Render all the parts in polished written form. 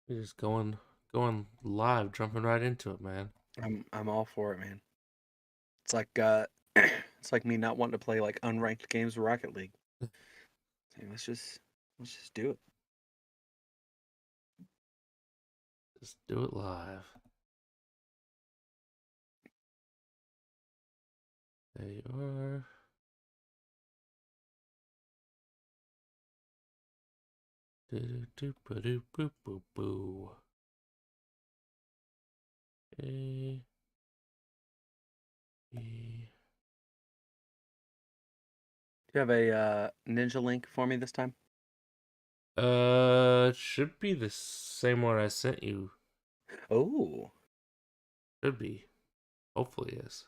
We're just going live, jumping right into it, man. I'm all for it, man. It's like it's like me not wanting to play like unranked games of Rocket League. Hey, let's just do it. Just do it live. There you are. Do-do-do-ba-do-boo-boo-boo. A, B. Do you have a ninja link for me this time? It should be the same one I sent you. Oh, Should be. Hopefully, is.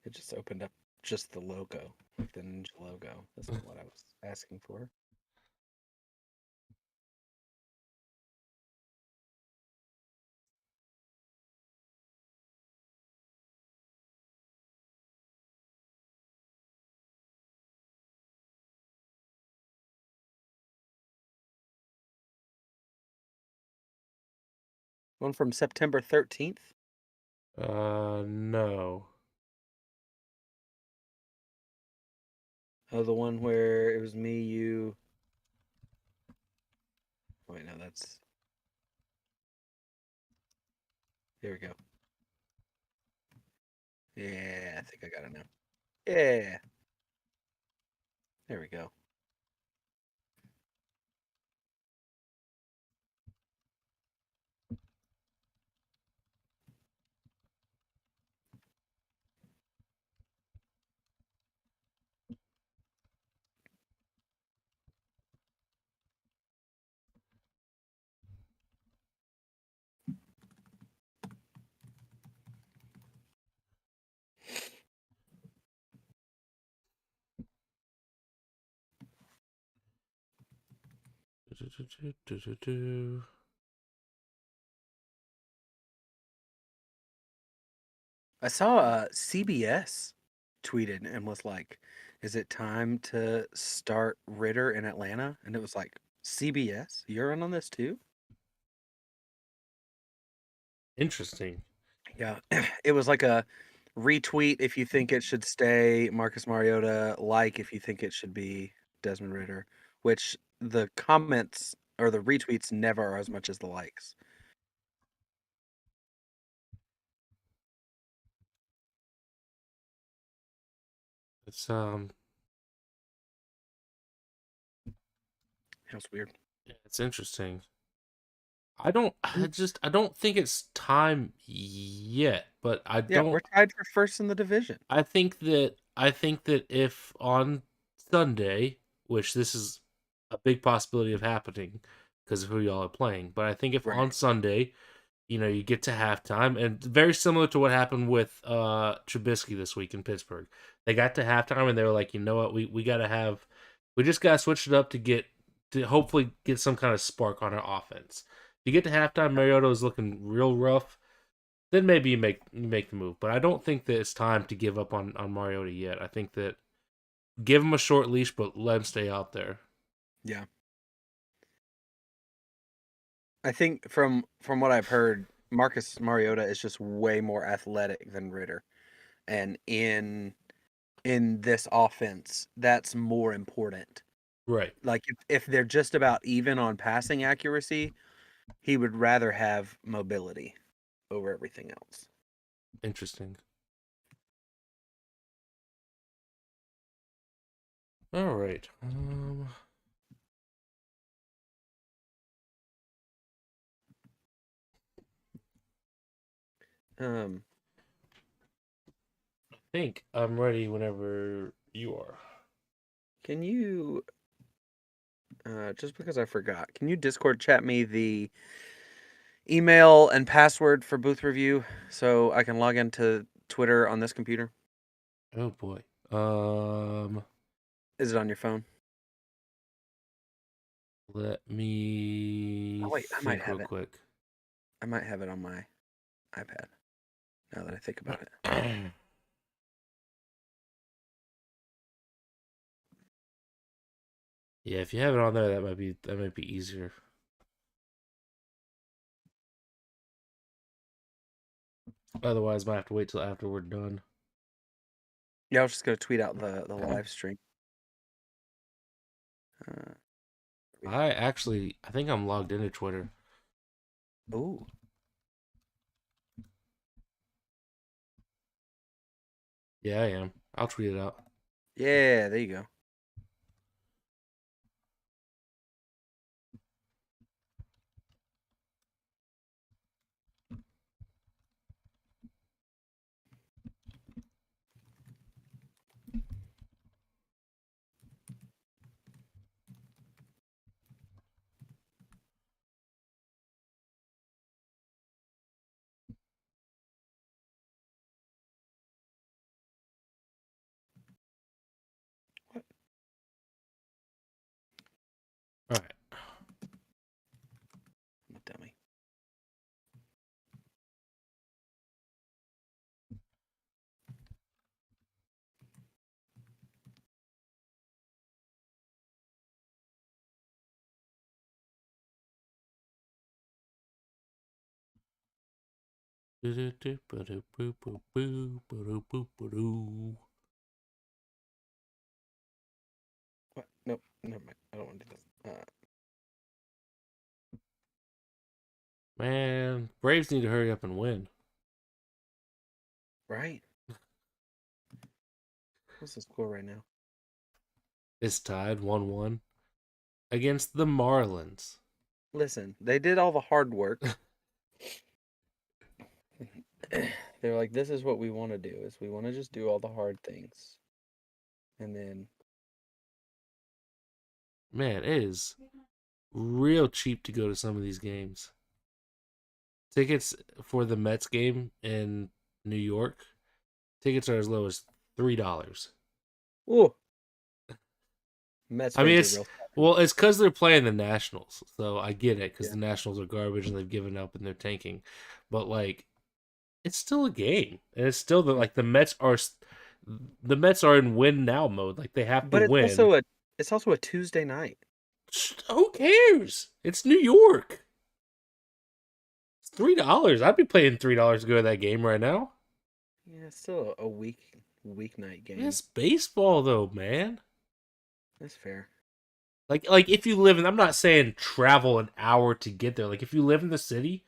it just opened up just the logo, like the ninja logo. That's not what I was asking for. One from September 13th. No. Oh, the one where it was me, you. Wait, no, that's. Here we go. Yeah, I think I got it now. Yeah, there we go. Do-do-do-do-do-do. I saw CBS tweeted and was like, "Is it time to start Ritter in Atlanta?" And it was like, "CBS, you're in on this too?" Interesting. Yeah, it was like a retweet if you think it should stay Marcus Mariota, like if you think it should be Desmond Ritter, which the comments or the retweets never are as much as the likes. It's It was weird. yeah, it's interesting. I don't think it's time yet, but Yeah, we're tied for first in the division. I think that if on Sunday, which this is a big possibility of happening because of who y'all are playing, but I think if on Right. Sunday, you get to halftime, and very similar to what happened with Trubisky this week in Pittsburgh. They got to halftime and they were like, you know what, we just gotta switch it up to hopefully get some kind of spark on our offense. If you get to halftime, Mariota is looking real rough, then maybe you make the move. But I don't think that it's time to give up on Mariota yet. I think that give him a short leash, but let him stay out there. Yeah. I think from what I've heard, Marcus Mariota is just way more athletic than Ritter. And in this offense, that's more important. Right. Like if they're just about even on passing accuracy, he would rather have mobility over everything else. Interesting. All right. Um, I think I'm ready whenever you are. can you just because I forgot, can you Discord chat me the email and password for booth review so I can log into Twitter on this computer? Oh boy. Um, Is it on your phone? Let me Oh wait, I might think real have it. quick. I might have it on my iPad now that I think about it. Yeah, if you have it on there, that might be easier. Otherwise, might have to wait till after we're done. Yeah, I was just gonna tweet out the live stream. I think I'm logged into Twitter. Ooh, Yeah, I am. I'll tweet it out. yeah, there you go. What? All right. I'm a dummy. What? Nope, never mind. I don't want to do this. Man, Braves need to hurry up and win. Right? What's the score right now? It's tied 1-1 against the Marlins. Listen, they did all the hard work. They're like, this is what we want to do, is we want to just do all the hard things. And then Man, it is real cheap to go to some of these games. Tickets for the Mets game in New York, tickets are as low as $3. ooh, Mets I mean, fans are real savage. it's because they're playing the Nationals, so I get it because Yeah. the Nationals are garbage and they've given up and they're tanking, but like, it's still a game, and it's still Yeah. the Mets are in win now mode. Like they have to But win. it's also a Tuesday night. Who cares? It's New York. It's $3. I'd be paying $3 to go to that game right now. Yeah, it's still a weeknight game. It's baseball though, man. That's fair. Like if you live in, I'm not saying travel an hour to get there. Like if you live in the city,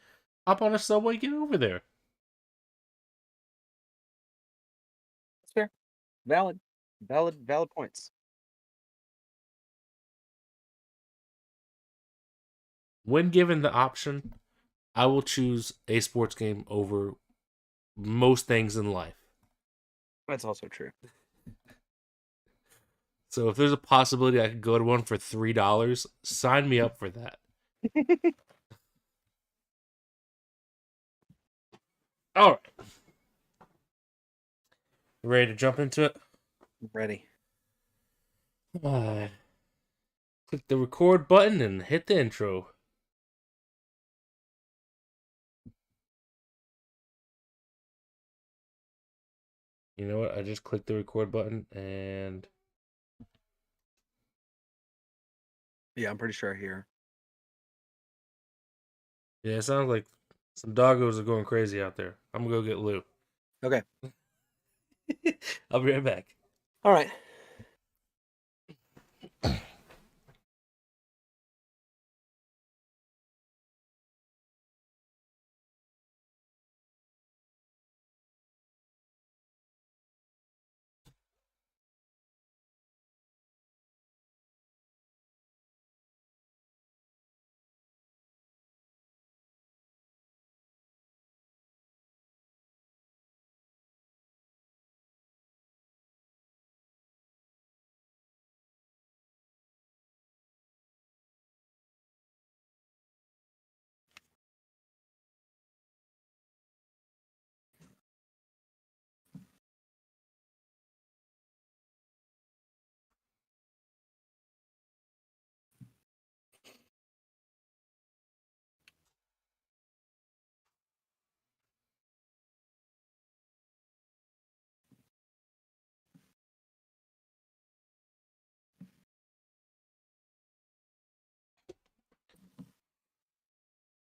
hop on a subway, get over there. That's fair. Valid points. When given the option, I will choose a sports game over most things in life. That's also true. So if there's a possibility I could go to one for $3, sign me up for that. All right, ready to jump into it? Ready. Click the record button and hit the intro. You know what? I just clicked the record button and Yeah, I'm pretty sure I hear. yeah, it sounds like some doggos are going crazy out there. I'm gonna go get Lou. Okay. I'll be right back. All right.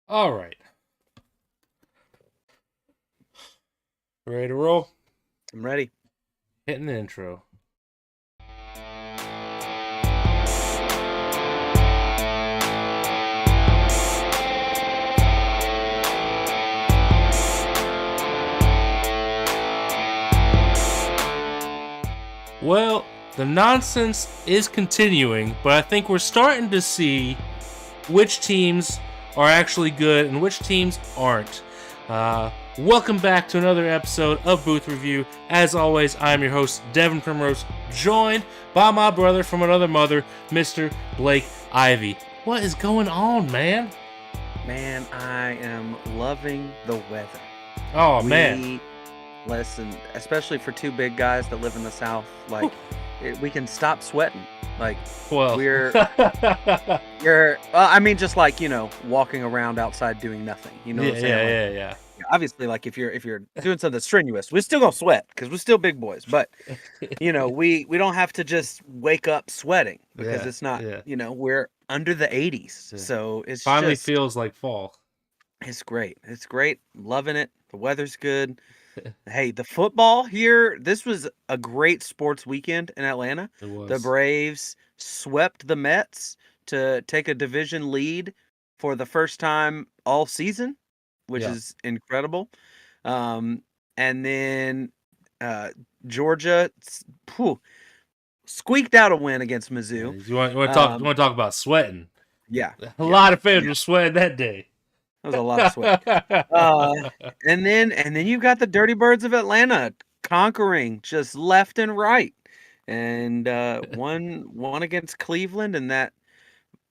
All right. Ready to roll? I'm ready. Hitting the intro. Well, the nonsense is continuing, but I think we're starting to see which teams are actually good and which teams aren't. Welcome back to another episode of Booth Review. As always, I'm your host, Devin Primrose, joined by my brother from another mother, Mr. Blake Ivy. What is going on, man? Man, I am loving the weather. Oh, man. Listen, especially for two big guys that live in the South, like we can stop sweating. Like Well, I mean, just like, walking around outside doing nothing. You know what I'm saying? yeah. Obviously, like if you're doing something strenuous, we're still gonna sweat because we're still big boys. But we don't have to just wake up sweating because it's not. We're under the 80s, so it's finally feels like fall. It's great. It's great. Loving it. The weather's good. Hey, the football here, this was a great sports weekend in Atlanta. It was. The Braves swept the Mets to take a division lead for the first time all season, which is incredible. And then Georgia squeaked out a win against Mizzou. You want to talk about sweating? Yeah. A lot of fans were sweating that day. That was a lot of sweat. And then you've got the Dirty Birds of Atlanta conquering just left and right, and one against Cleveland, and that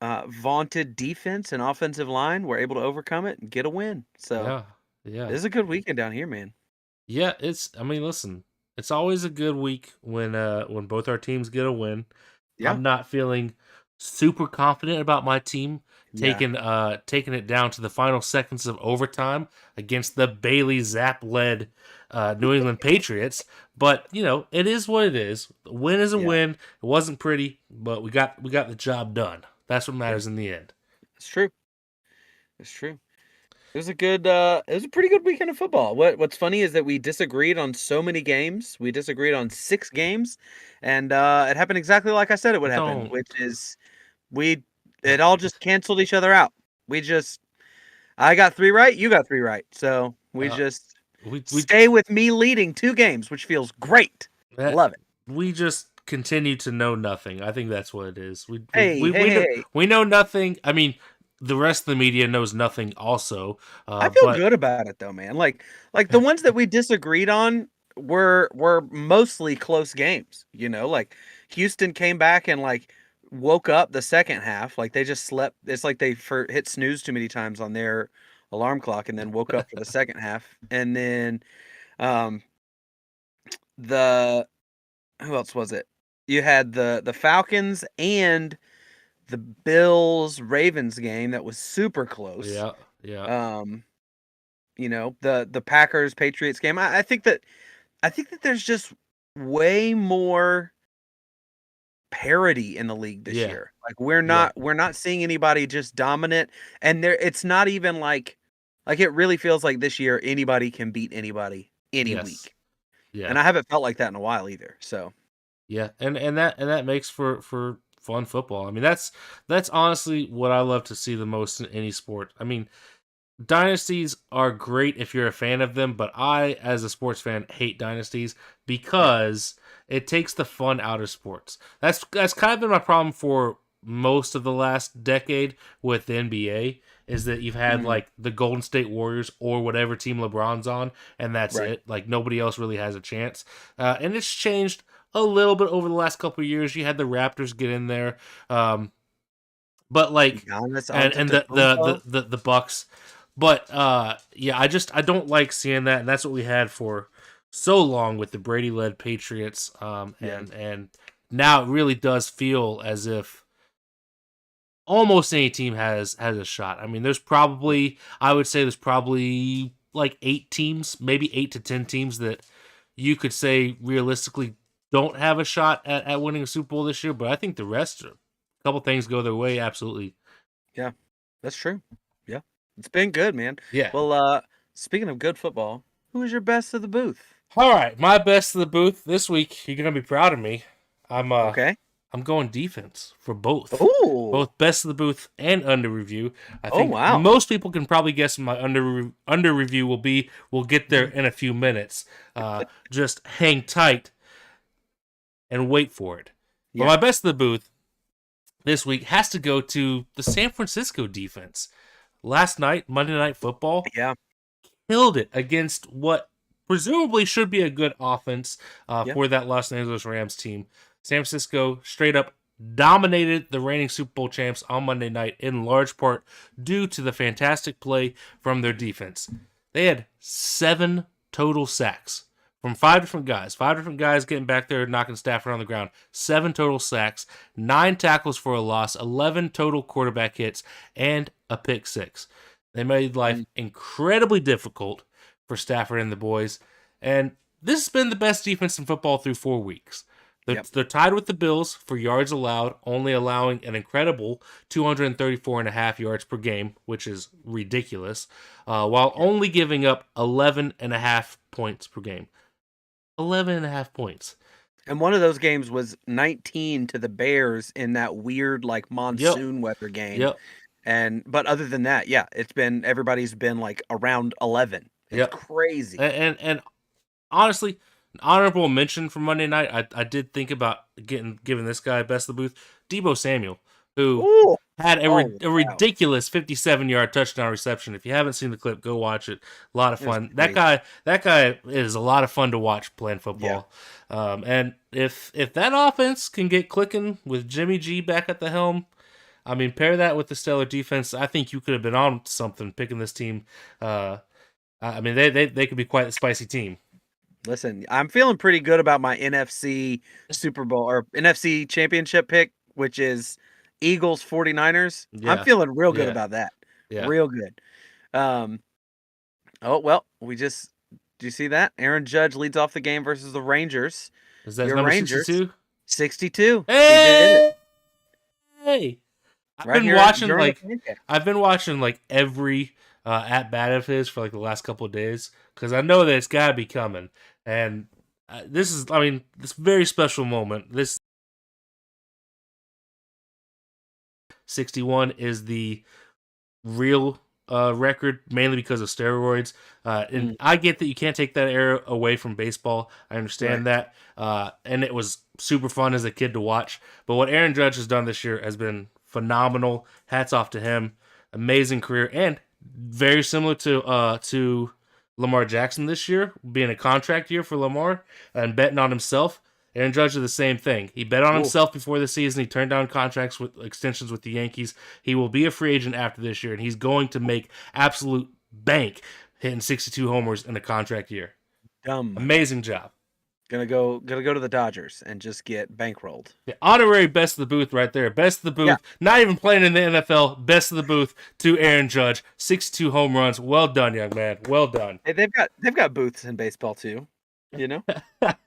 vaunted defense and offensive line were able to overcome it and get a win. So yeah, this is a good weekend down here, man. Yeah, listen, it's always a good week when both our teams get a win. Yeah. I'm not feeling super confident about my team taking it down to the final seconds of overtime against the Bailey Zapp-led New England Patriots. But it is what it is. The win is a win. It wasn't pretty, but we got the job done. That's what matters in the end. It's true. It's true. It was a pretty good weekend of football. What's funny is that we disagreed on so many games. We disagreed on 6 games, and it happened exactly like I said it would happen, which is it all just canceled each other out. I got 3 right, you got 3 right. So we stay with me leading 2 games, which feels great. Love it. We just continue to know nothing. I think that's what it is. We know nothing. I mean, the rest of the media knows nothing also. I feel good about it though, man. Like the ones that we disagreed on were mostly close games, like Houston came back and woke up the second half. Like they just slept. It's like they hit snooze too many times on their alarm clock and then woke up for the second half. And then who else was it? You had the Falcons and the Bills-Ravens game that was super close. Yeah. The Packers-Patriots game. I think that there's just way more parity in the league this year. Like we're not seeing anybody just dominant, and it's not even like it really feels like this year anybody can beat anybody any week. Yeah. And I haven't felt like that in a while either. So yeah, and that makes for fun football. I mean, that's honestly what I love to see the most in any sport. I mean, dynasties are great if you're a fan of them, but I, as a sports fan, hate dynasties because it takes the fun out of sports. That's kind of been my problem for most of the last decade with the NBA, is that you've had like the Golden State Warriors or whatever team LeBron's on, and that's it. Like nobody else really has a chance. And it's changed a little bit over the last couple of years. You had the Raptors get in there, but like and the Bucks. But I don't like seeing that, and that's what we had for so long with the Brady-led Patriots. And now it really does feel as if almost any team has a shot. I mean, I would say there's probably like 8 teams, maybe 8 to 10 teams that you could say realistically don't have a shot at winning a Super Bowl this year. But I think the rest, a couple things go their way, absolutely. Yeah, that's true. Yeah. It's been good, man. Yeah. Well, speaking of good football, who is your best of the booth? All right, my best of the booth this week. You're gonna be proud of me. I'm uh, Okay. I'm going defense for both, Oh, both best of the booth and under review. I oh think wow. most people can probably guess what my under review will be. We'll get there in a few minutes. Just hang tight and wait for it. But Yeah, my best of the booth this week has to go to the San Francisco defense. Last night, Monday Night Football, yeah, killed it against what presumably should be a good offense yeah. for that Los Angeles Rams team. San Francisco straight up dominated the reigning Super Bowl champs on Monday night in large part due to the fantastic play from their defense. They had 7 total sacks from 5 different guys getting back there knocking Stafford on the ground. 7 total sacks, 9 tackles for a loss, 11 total quarterback hits, and a pick six. They made life Mm, incredibly difficult for Stafford and the boys. And this has been the best defense in football through 4 weeks. They're, yep. they're tied with the Bills for yards allowed, only allowing an incredible 234.5 yards per game, which is ridiculous, while Yeah. only giving up 11.5 points per game. 11.5 points. And one of those games was 19 to the Bears in that weird like Yep. monsoon weather game. Yep. But other than that, yeah, everybody's been like around 11. It's Yep. crazy. And honestly, an honorable mention for Monday night. I did think about giving this guy best of the booth, Debo Samuel, who Ooh. had Oh, a wow. ridiculous 57-yard touchdown reception. If you haven't seen the clip, go watch it. A lot of It was fun. crazy. That guy is a lot of fun to watch playing Yeah. football. And if that offense can get clicking with Jimmy G back at the helm, I mean, pair that with the stellar defense. I think you could have been on something picking this team. I mean, they could be quite a spicy team. Listen, I'm feeling pretty good about my NFC Super Bowl or NFC championship pick, which is Eagles 49ers. I'm Yeah, feeling real good yeah, about that. yeah. Real good. Um, oh, well, do you see that? Aaron Judge leads off the game versus the Rangers. Is that Your number Rangers, 62? 62. He did it Hey, I've right been here watching during the like pancake. every at bat of his for like the last couple of days because I know that it's got to be coming. And this is, I mean, this very special moment. This 61 is the real record, mainly because of steroids. And Mm, I get that you can't take that era away from baseball. I right. understand that. And it was super fun as a kid to watch. But what Aaron Judge has done this year has been phenomenal. Hats off to him. Amazing career and very similar to Lamar Jackson this year, being a contract year for Lamar and betting on himself. Aaron Judge did the same thing. He bet on Ooh, himself before the season. He turned down contracts with extensions with the Yankees. He will be a free agent after this year, and he's going to make absolute bank hitting 62 homers in a contract year. dumb. Amazing job. Gonna go to the Dodgers and just get bankrolled. The honorary best of the booth right there. Best of the Yeah. booth. Not even playing in the NFL. Best of the booth to Aaron Judge. 62 home runs. Well done, young man. Well done. Hey, they've got booths in baseball too, you know, up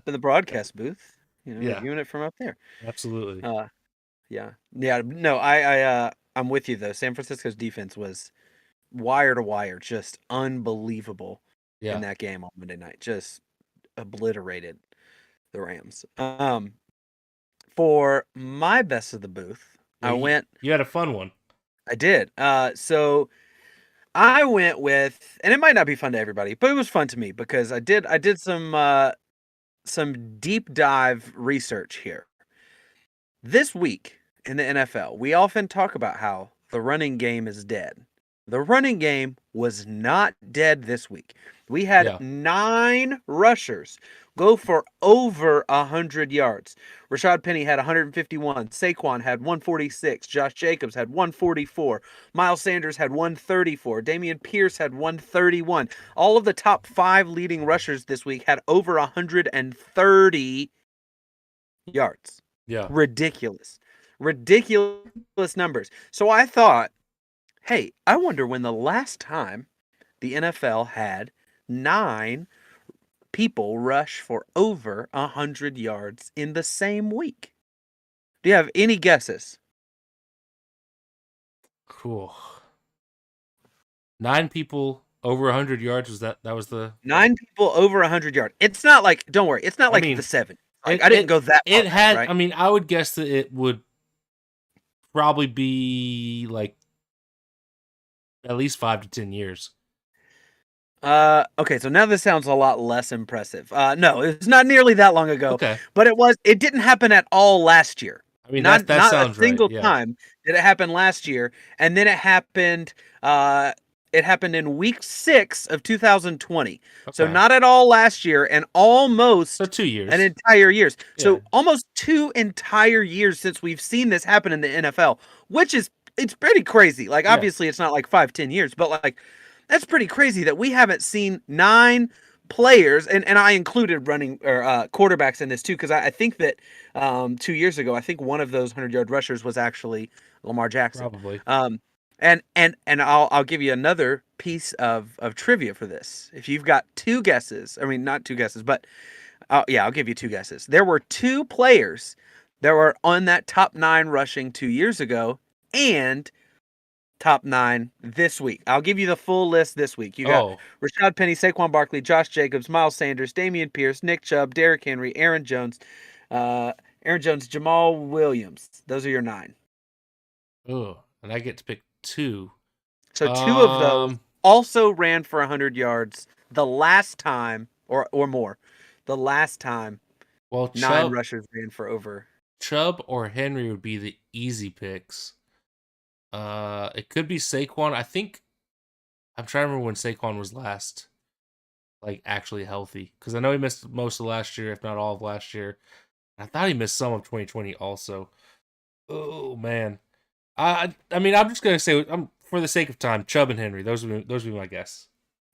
in the broadcast booth, Yeah, viewing it from up there. absolutely. Uh, yeah, yeah. No, I'm with you though. San Francisco's defense was wire to wire, just unbelievable in Yeah. that game on Monday night. Just obliterated the Rams. For my best of the booth, Yeah, you had a fun one. I did. So I went with, and it might not be fun to everybody, but it was fun to me because I did some deep dive research here. This week in the NFL, we often talk about how the running game is dead. The running game was not dead this week. We had Yeah. 9 rushers go for over 100 yards. Rashad Penny had 151. Saquon had 146. Josh Jacobs had 144. Miles Sanders had 134. Damian Pierce had 131. All of the top 5 leading rushers this week had over 130 yards. Yeah. Ridiculous. Ridiculous numbers. So I thought, hey, I wonder when the last time the NFL had 9 people rush for over 100 yards in the same week. Do you have any guesses? Cool. 9 people over 100 yards. That was the? 9 people over 100 yards. It's not like, don't worry, it's not I like the mean, 7. Like, it I didn't it go that far it back, had. right? I mean, I would guess that it would probably be like at least 5 to 10 years. Okay, so now this sounds a lot less impressive. No, it's not nearly that long ago, Okay. but it didn't happen at all last year. I mean, that Not a sounds right. single Yeah. time did it happen last year, and then it happened in week 6 of 2020. So Okay. not at all last year and So almost 2 an years. entire years. Yeah. So almost 2 entire years since we've seen this happen in the NFL, which is it's pretty crazy. Like Yeah. obviously it's not like 5-10 years, but like that's pretty crazy that we haven't seen 9 players, and I included running or quarterbacks in this too, because I think that 2 years ago, I think one of those 100-yard rushers was actually Lamar Jackson. Probably. And I'll give you another piece of trivia for this. If you've got 2 guesses, I mean not 2 guesses, but yeah, I'll give you 2 guesses. There were 2 players that were on that top 9 rushing 2 years ago, and top 9 this week. I'll give you the full list this week. You got Oh. Rashad Penny, Saquon Barkley, Josh Jacobs, Miles Sanders, Damian Pierce, Nick Chubb, Derrick Henry, Aaron Jones, Jamal Williams. Those are your 9. Oh. And I get to pick 2. So 2 of those also ran for 100 yards the last time, or more. The last time Well, 9 rushers ran for over. Chubb or Henry would be the easy picks. It could be Saquon. I think I'm trying to remember when Saquon was last, like actually healthy, because I know he missed most of last year, if not all of last year. I thought he missed some of 2020 also. Oh man, I mean I'm just gonna say for the sake of time, Chubb and Henry. Those would be my guess.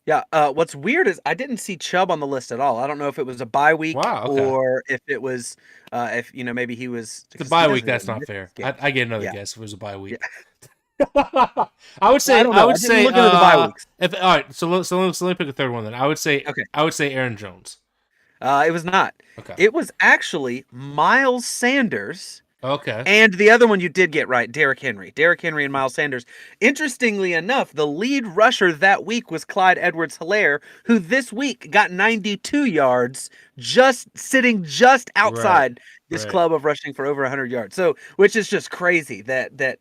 Yeah, what's weird is I didn't see Chubb on the list at all. I don't know if it was a bye week Wow. Okay. or if it was, if maybe he was The 'cause he bye week. doesn't That's even not miss fair. games. I get another Yeah, guess if it was a bye yeah. week. I would Well, I say don't know. I didn't look into the bye weeks. if all right. So let me pick a third one then. Okay, I would say Aaron Jones. it was not. Okay. It was actually Miles Sanders. Okay. And the other one you did get right, Derrick Henry. Derrick Henry and Miles Sanders. Interestingly enough, the lead rusher that week was Clyde Edwards-Helaire, who this week got 92 yards, sitting just Right. outside this Right. club of rushing for over 100 yards. So, which is just crazy that that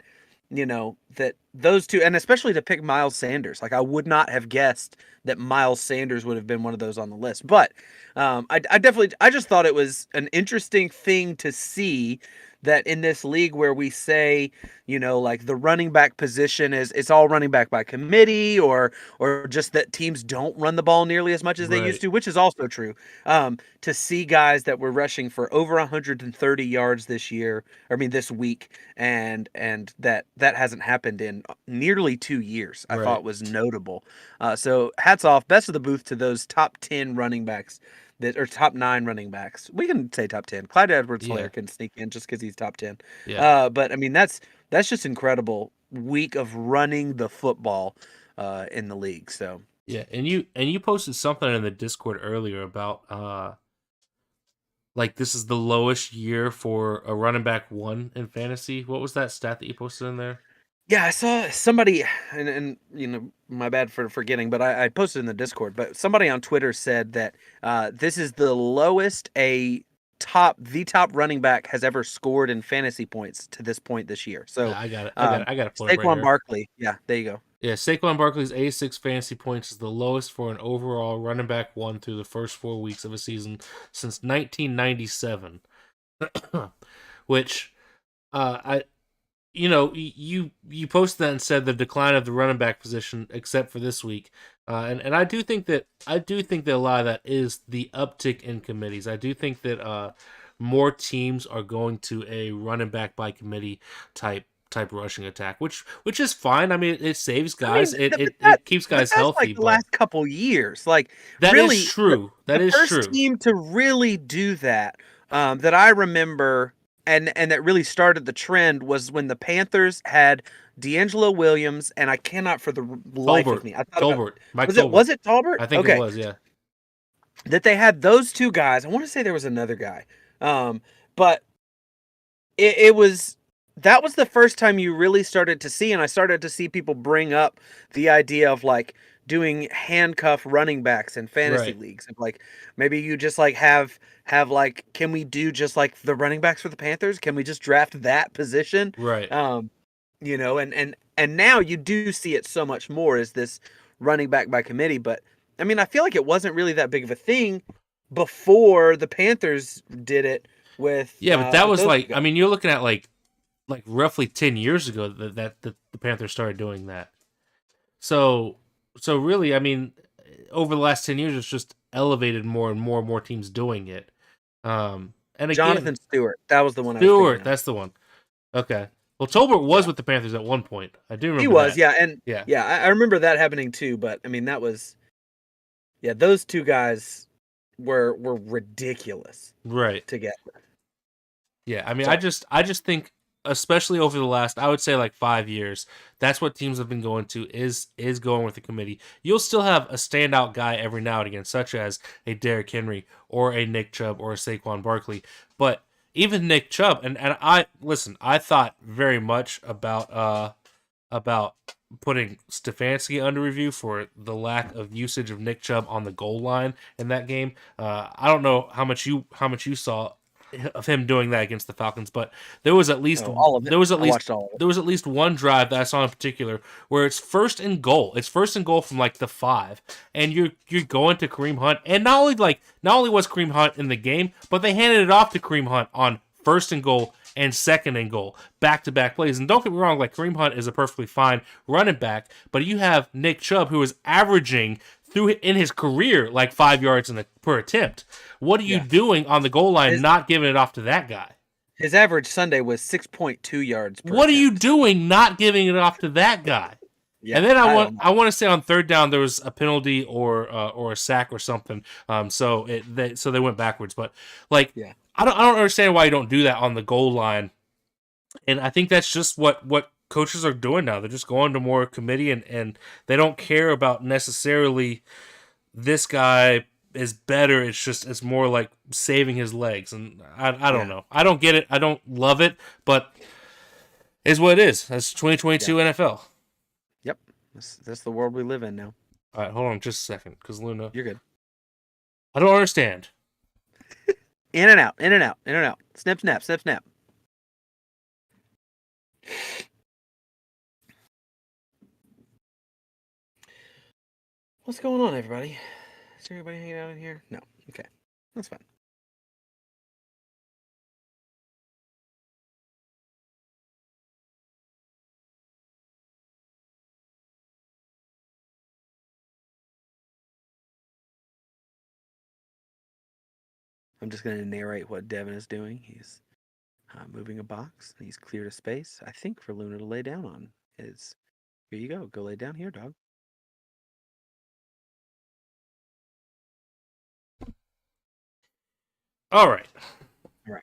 those two, and especially to pick Miles Sanders. Like I would not have guessed that Miles Sanders would have been one of those on the list. But I just thought it was an interesting thing to see that in this league where we say, like the running back position is it's all running back by committee, or just that teams don't run the ball nearly as much as they used Right. to, which is also true. To see guys that were rushing for over 130 yards this week, and that hasn't happened in nearly 2 years, I Right. thought was notable. So hats off, best of the booth to those top 10 running backs or top 9 running backs. We can say top 10. Clyde Edwards-Helaire Yeah. can sneak in just because he's top 10. Yeah. But I mean that's just incredible week of running the football in the league. So Yeah. And you posted something in the Discord earlier about like this is the lowest year for a running back 1 in fantasy. What was that stat that you posted in there? yeah, I saw somebody, and my bad for forgetting, but I posted in the Discord. But somebody on Twitter said that this is the lowest the top running back has ever scored in fantasy points to this point this year. So Yeah, I got it. um, I got it pulled up right Saquon here. Barkley, yeah, there you go. Yeah, Saquon Barkley's 86 fantasy points is the lowest for an overall running back 1 through the first 4 weeks of a season since 1997. Which I you posted that and said the decline of the running back position, except for this week, and I do think that a lot of that is the uptick in committees. I do think that more teams are going to a running back by committee type rushing attack, which is fine. I mean, it saves guys. It keeps But guys that's healthy. like the But last couple years. Like that is really, true. That the is first true. team to really do that, that I remember, and that really started the trend was when the Panthers had D'Angelo Williams, and I cannot for the life of Tolbert, me, I thought about Mike was it Tolbert. Talbert? I think it Okay, was. Yeah. that they had those two guys. I want to say there was another guy, but it was that was the first time you really started to see, and I started to see people bring up the idea of like doing handcuff running backs in fantasy Right. leagues. Of like maybe you just like have like, can we do just like the running backs for the Panthers? Can we just draft that position? Right. Um, and now you do see it so much more as this running back by committee. But I mean, I feel like it wasn't really that big of a thing before the Panthers did it Yeah, but that with was those two like, I guys. mean, you're looking at like roughly 10 years ago that the Panthers started doing that. So so really, I mean, over the last 10 years it's just elevated more and more teams doing it. And again, Jonathan Stewart, that was the one I was thinking Stewart, of. that's the one. Okay. Well, Tolbert was Yeah, with the Panthers at one point. I do he remember was, that. yeah, and Yeah. yeah, I remember that happening too. But I mean, that was yeah, those two guys were ridiculous Right. together. Yeah, I mean, Sorry. I just think, especially over the last, I would say like 5 years, that's what teams have been going to is going with the committee. You'll still have a standout guy every now and again, such as a Derrick Henry or a Nick Chubb or a Saquon Barkley, but even Nick Chubb and I listen, I thought very much about putting Stefanski under review for the lack of usage of Nick Chubb on the goal line in that game. I don't know how much you saw of him doing that against the Falcons, but there was at least Oh, all of it. there was at I least watched all of it. there was at least one drive that I saw in particular where it's first and goal. It's first and goal from like the 5, and you're going to Kareem Hunt, and not only was Kareem Hunt in the game, but they handed it off to Kareem Hunt on first and goal and second and goal, back-to-back plays. And don't get me wrong, like Kareem Hunt is a perfectly fine running back, but you have Nick Chubb who is averaging through in his career like 5 yards per attempt. What are you Yeah, doing on the goal line, his not giving it off to that guy? his average Sunday was 6.2 yards per What are you attempt. doing, not giving it off to that guy? Yeah, And then I don't know. I want to say on third down there was a penalty or a sack or something. So they went backwards. But like Yeah, I don't understand why you don't do that on the goal line. And I think that's just what coaches are doing now. They're just going to more committee and they don't care about necessarily this guy is better. It's just it's more like saving his legs. And I don't yeah, know. I don't get it. I don't love it, but it's what it is. That's yeah. 2022 NFL. Yep. That's the world we live in now. All right, hold on just a second, because Luna, You're good. I don't understand. In and out, in and out, in and out. Snip, snap, snip, snap. What's going on, everybody? Is everybody hanging out in here? No. Okay. That's fine. I'm just going to narrate what Devin is doing. He's moving a box. He's cleared a space, I think, for Luna to lay down on. Is Here you go. Go lay down here, dog. All right, All right.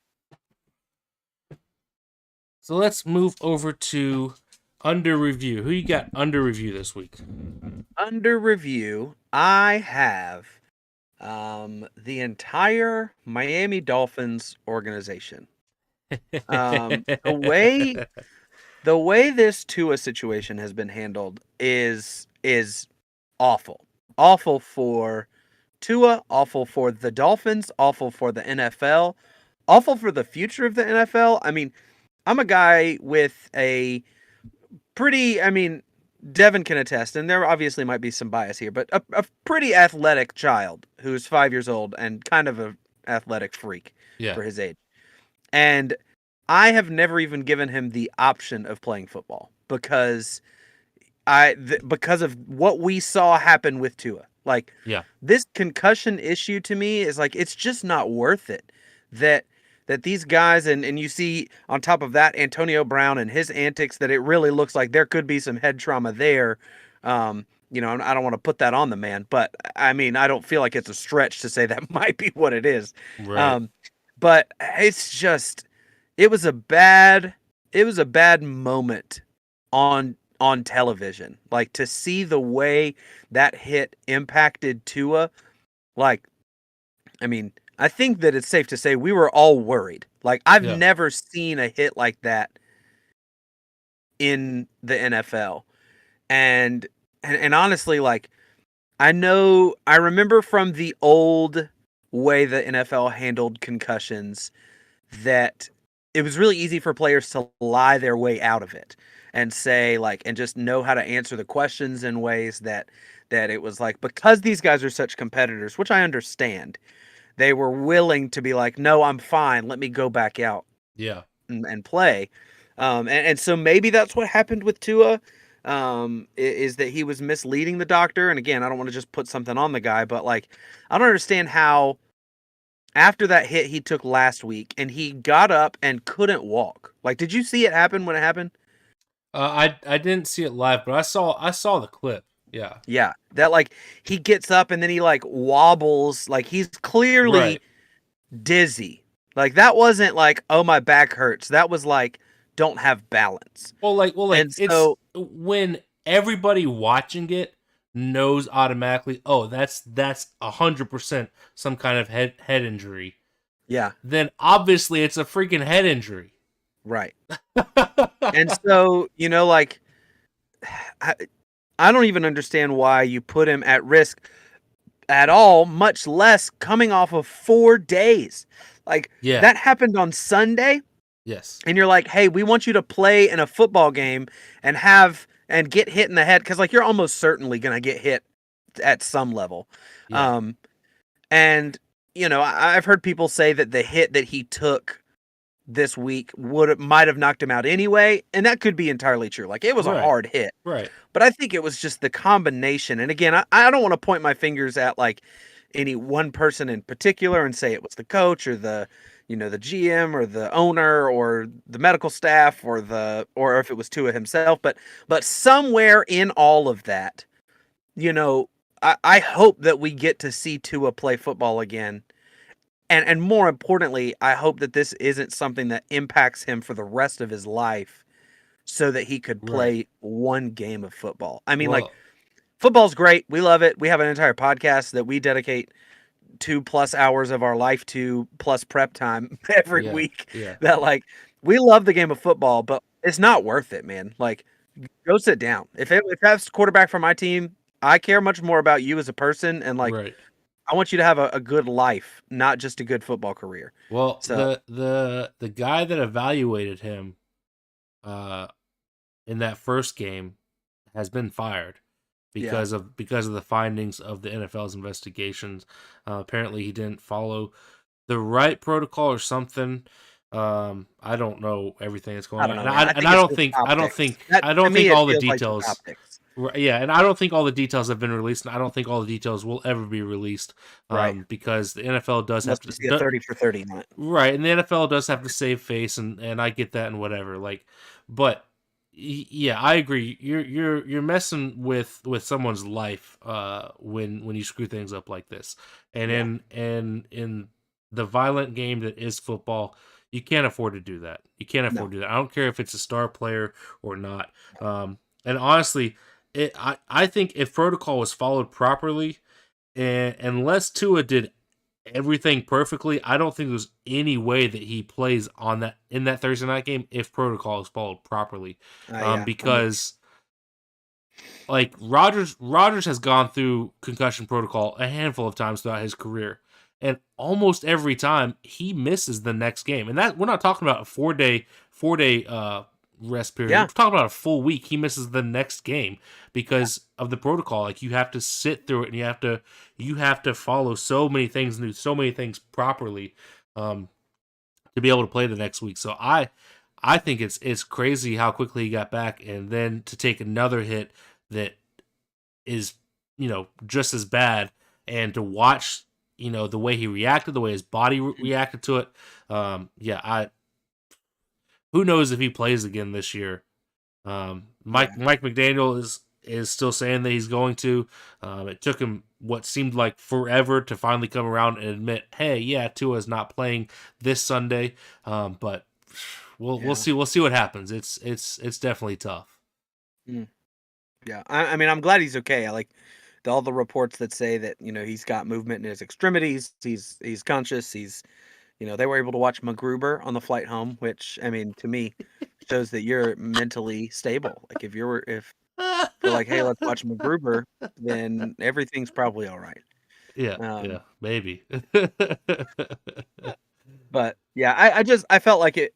so let's move over to under review. Who you got under review this week? Under review, I have the entire Miami Dolphins organization. The way this Tua situation has been handled is awful. Awful for Tua, awful for the Dolphins, awful for the NFL, awful for the future of the NFL. I mean, I'm a guy with a pretty, I mean, Devin can attest, and there obviously might be some bias here, but a pretty athletic child who's 5 years old and kind of a athletic freak Yeah, for his age. And I have never even given him the option of playing football because because of what we saw happen with Tua. Like yeah, this concussion issue to me is like it's just not worth it. That these guys and you see on top of that Antonio Brown and his antics that it really looks like there could be some head trauma there. I don't want to put that on the man, but I mean I don't feel like it's a stretch to say that might be what it is. right. Um, but it's just it was a bad moment on television. Like to see the way that hit impacted Tua, like I mean, I think that it's safe to say we were all worried. Like I've Yeah, never seen a hit like that in the NFL. And honestly, like, I remember from the old way the NFL handled concussions that it was really easy for players to lie their way out of it and say, like, and just know how to answer the questions in ways that it was like, because these guys are such competitors, which I understand, they were willing to be like, no, I'm fine, let me go back out Yeah. and play. And so maybe that's what happened with Tua. Is that he was misleading the doctor? And again, I don't want to just put something on the guy, but like, I don't understand how after that hit he took last week and he got up and couldn't walk. Like, did you see it happen when it happened? I didn't see it live, but I saw the clip. Yeah. Yeah, that like he gets up and then he like wobbles, like he's clearly Right. dizzy. Like that wasn't like, oh, my back hurts. That was like, don't have balance. Well, And it's so when everybody watching it knows automatically, oh, that's 100% some kind of head injury. yeah, Then obviously it's a freaking head injury. right. And so, like I, I don't even understand why you put him at risk at all, much less coming off of 4 days. Like Yeah. that happened on Sunday. Yes. And you're like, hey, we want you to play in a football game and get hit in the head, because like you're almost certainly gonna get hit at some level. Yeah. Um, and I've heard people say that the hit that he took this week might have knocked him out anyway, and that could be entirely true. Like it was a Right. hard hit, Right. but I think it was just the combination. And again, I don't want to point my fingers at like any one person in particular and say it was the coach or the GM or the owner or the medical staff or if it was Tua himself, but somewhere in all of that, you know, I hope that we get to see Tua play football again. And more importantly, I hope that this isn't something that impacts him for the rest of his life so that he could Right. play one game of football. I mean, like, Well, football's great. We love it. We have an entire podcast that we dedicate 2+ hours of our life to, plus prep time every yeah. week. Yeah. That, like, we love the game of football, but it's not worth it, man. Like, go sit down. If that's quarterback for my team, I care much more about you as a person, and like, Right. I want you to have a good life, not just a good football career. Well, So the guy that evaluated him uh in that first game has been fired yeah, because of the findings of the NFL's investigations. Apparently, he didn't follow the right protocol or something. I don't know everything that's going I don't on, know, and man. I I and think I it's don't just think I don't optics. think That I to don't me, think it all the feels like just details. optics. Yeah, and I don't think all the details have been released, and I don't think all the details will ever be released. Right. Because the NFL does have Unless we see a 30 for 30 on it. right, and the NFL does have to save face, and I get that and whatever. Like, but yeah, I agree. You're messing with someone's life when you screw things up like this, and Yeah. in the violent game that is football, you can't afford to do that. You can't No. afford to do that. I don't care if it's a star player or not. And honestly, I think if protocol was followed properly, and unless Tua did everything perfectly, I don't think there's any way that he plays on that in that Thursday night game if protocol is followed properly. Yeah, I'm with you. Because like Rogers has gone through concussion protocol a handful of times throughout his career, and almost every time he misses the next game. And that we're not talking about a 4-day rest period. We're Yeah. talking about a full week. He misses the next game because of the protocol. Like you have to sit through it, and you have to follow so many things and do so many things properly um, to be able to play the next week. So I think it's crazy how quickly he got back, and then to take another hit that is just as bad, and to watch the way he reacted, the way his body reacted to it. Yeah, I who knows if he plays again this year. Yeah. Mike McDaniel is still saying that he's going to. It took him what seemed like forever to finally come around and admit, hey, yeah, Tua's not playing this Sunday. But we'll Yeah. see what happens. It's definitely tough. Mm. Yeah. I mean, I'm glad he's okay. I like all the reports that say that, he's got movement in his extremities. He's conscious. They were able to watch MacGruber on the flight home, which, I mean, to me, shows that you're mentally stable. Like if you're like, hey, let's watch MacGruber, then everything's probably all right. Yeah, maybe. But yeah, I felt like it.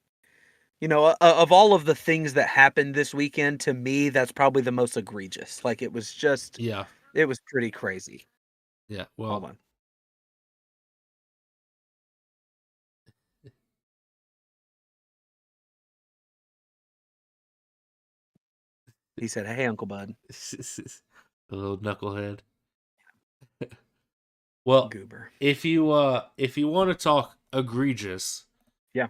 Of all of the things that happened this weekend, to me, that's probably the most egregious. Like it was just, Yeah, it was pretty crazy. yeah. Hold Well, on. He said, "Hey, Uncle Bud." a little knucklehead. Well, Goober. if you want to talk egregious, Yeah.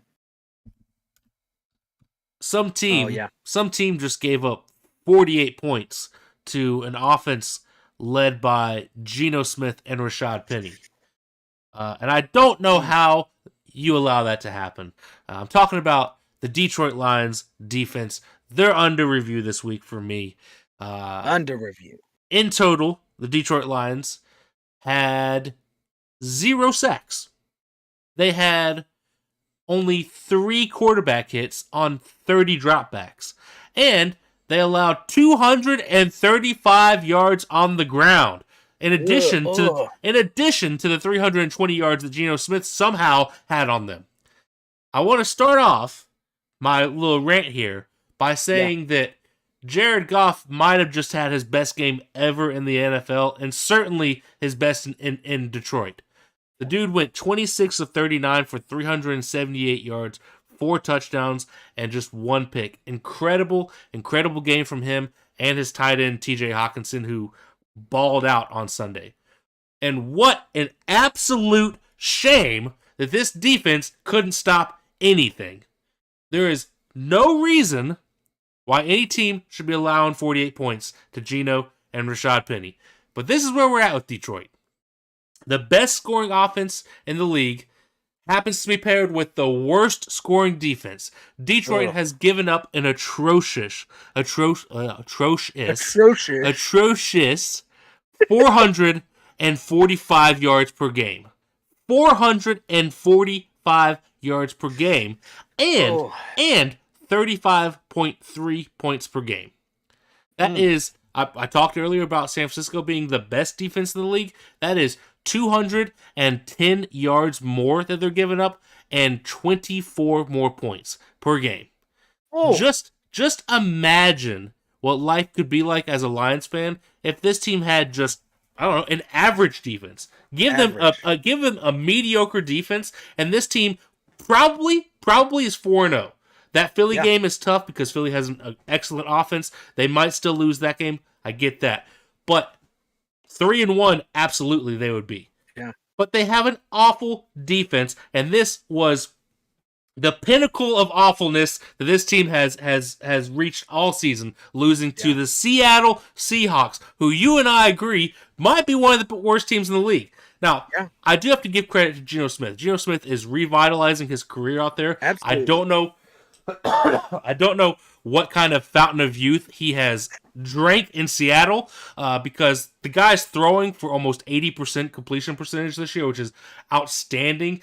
some Oh team yeah. just gave up 48 points to an offense led by Geno Smith and Rashad Penny. And I don't know how you allow that to happen. I'm talking about the Detroit Lions defense. They're under review this week for me. Under review. In total, the Detroit Lions had 0 sacks. They had only 3 quarterback hits on 30 dropbacks. And they allowed 235 yards on the ground. In addition to the 320 yards that Geno Smith somehow had on them. I want to start off my little rant here by saying that Jared Goff might have just had his best game ever in the NFL, and certainly his best in Detroit. The dude went 26 of 39 for 378 yards, 4 touchdowns, and just 1 pick. Incredible game from him and his tight end, TJ Hawkinson, who balled out on Sunday. And what an absolute shame that this defense couldn't stop anything. There is no reason why any team should be allowing 48 points to Geno and Rashad Penny. But this is where we're at with Detroit. The best scoring offense in the league happens to be paired with the worst scoring defense. Detroit has given up an atrocious 445 yards per game. 445 yards per game. And 35.3 points per game. That is, I talked earlier about San Francisco being the best defense in the league. That is 210 yards more that they're giving up and 24 more points per game. Just imagine what life could be like as a Lions fan if this team had just, I don't know, an average defense. Give them a mediocre defense, and this team probably is 4-0. That Philly game is tough because Philly has an excellent offense. They might still lose that game. I get that. But 3-1, absolutely they would be. Yeah. But they have an awful defense, and this was the pinnacle of awfulness that this team has reached all season, losing to the Seattle Seahawks, who you and I agree might be one of the worst teams in the league. Now, I do have to give credit to Geno Smith. Geno Smith is revitalizing his career out there. Absolutely. I don't know what kind of fountain of youth he has drank in Seattle, because the guy's throwing for almost 80% completion percentage this year, which is outstanding.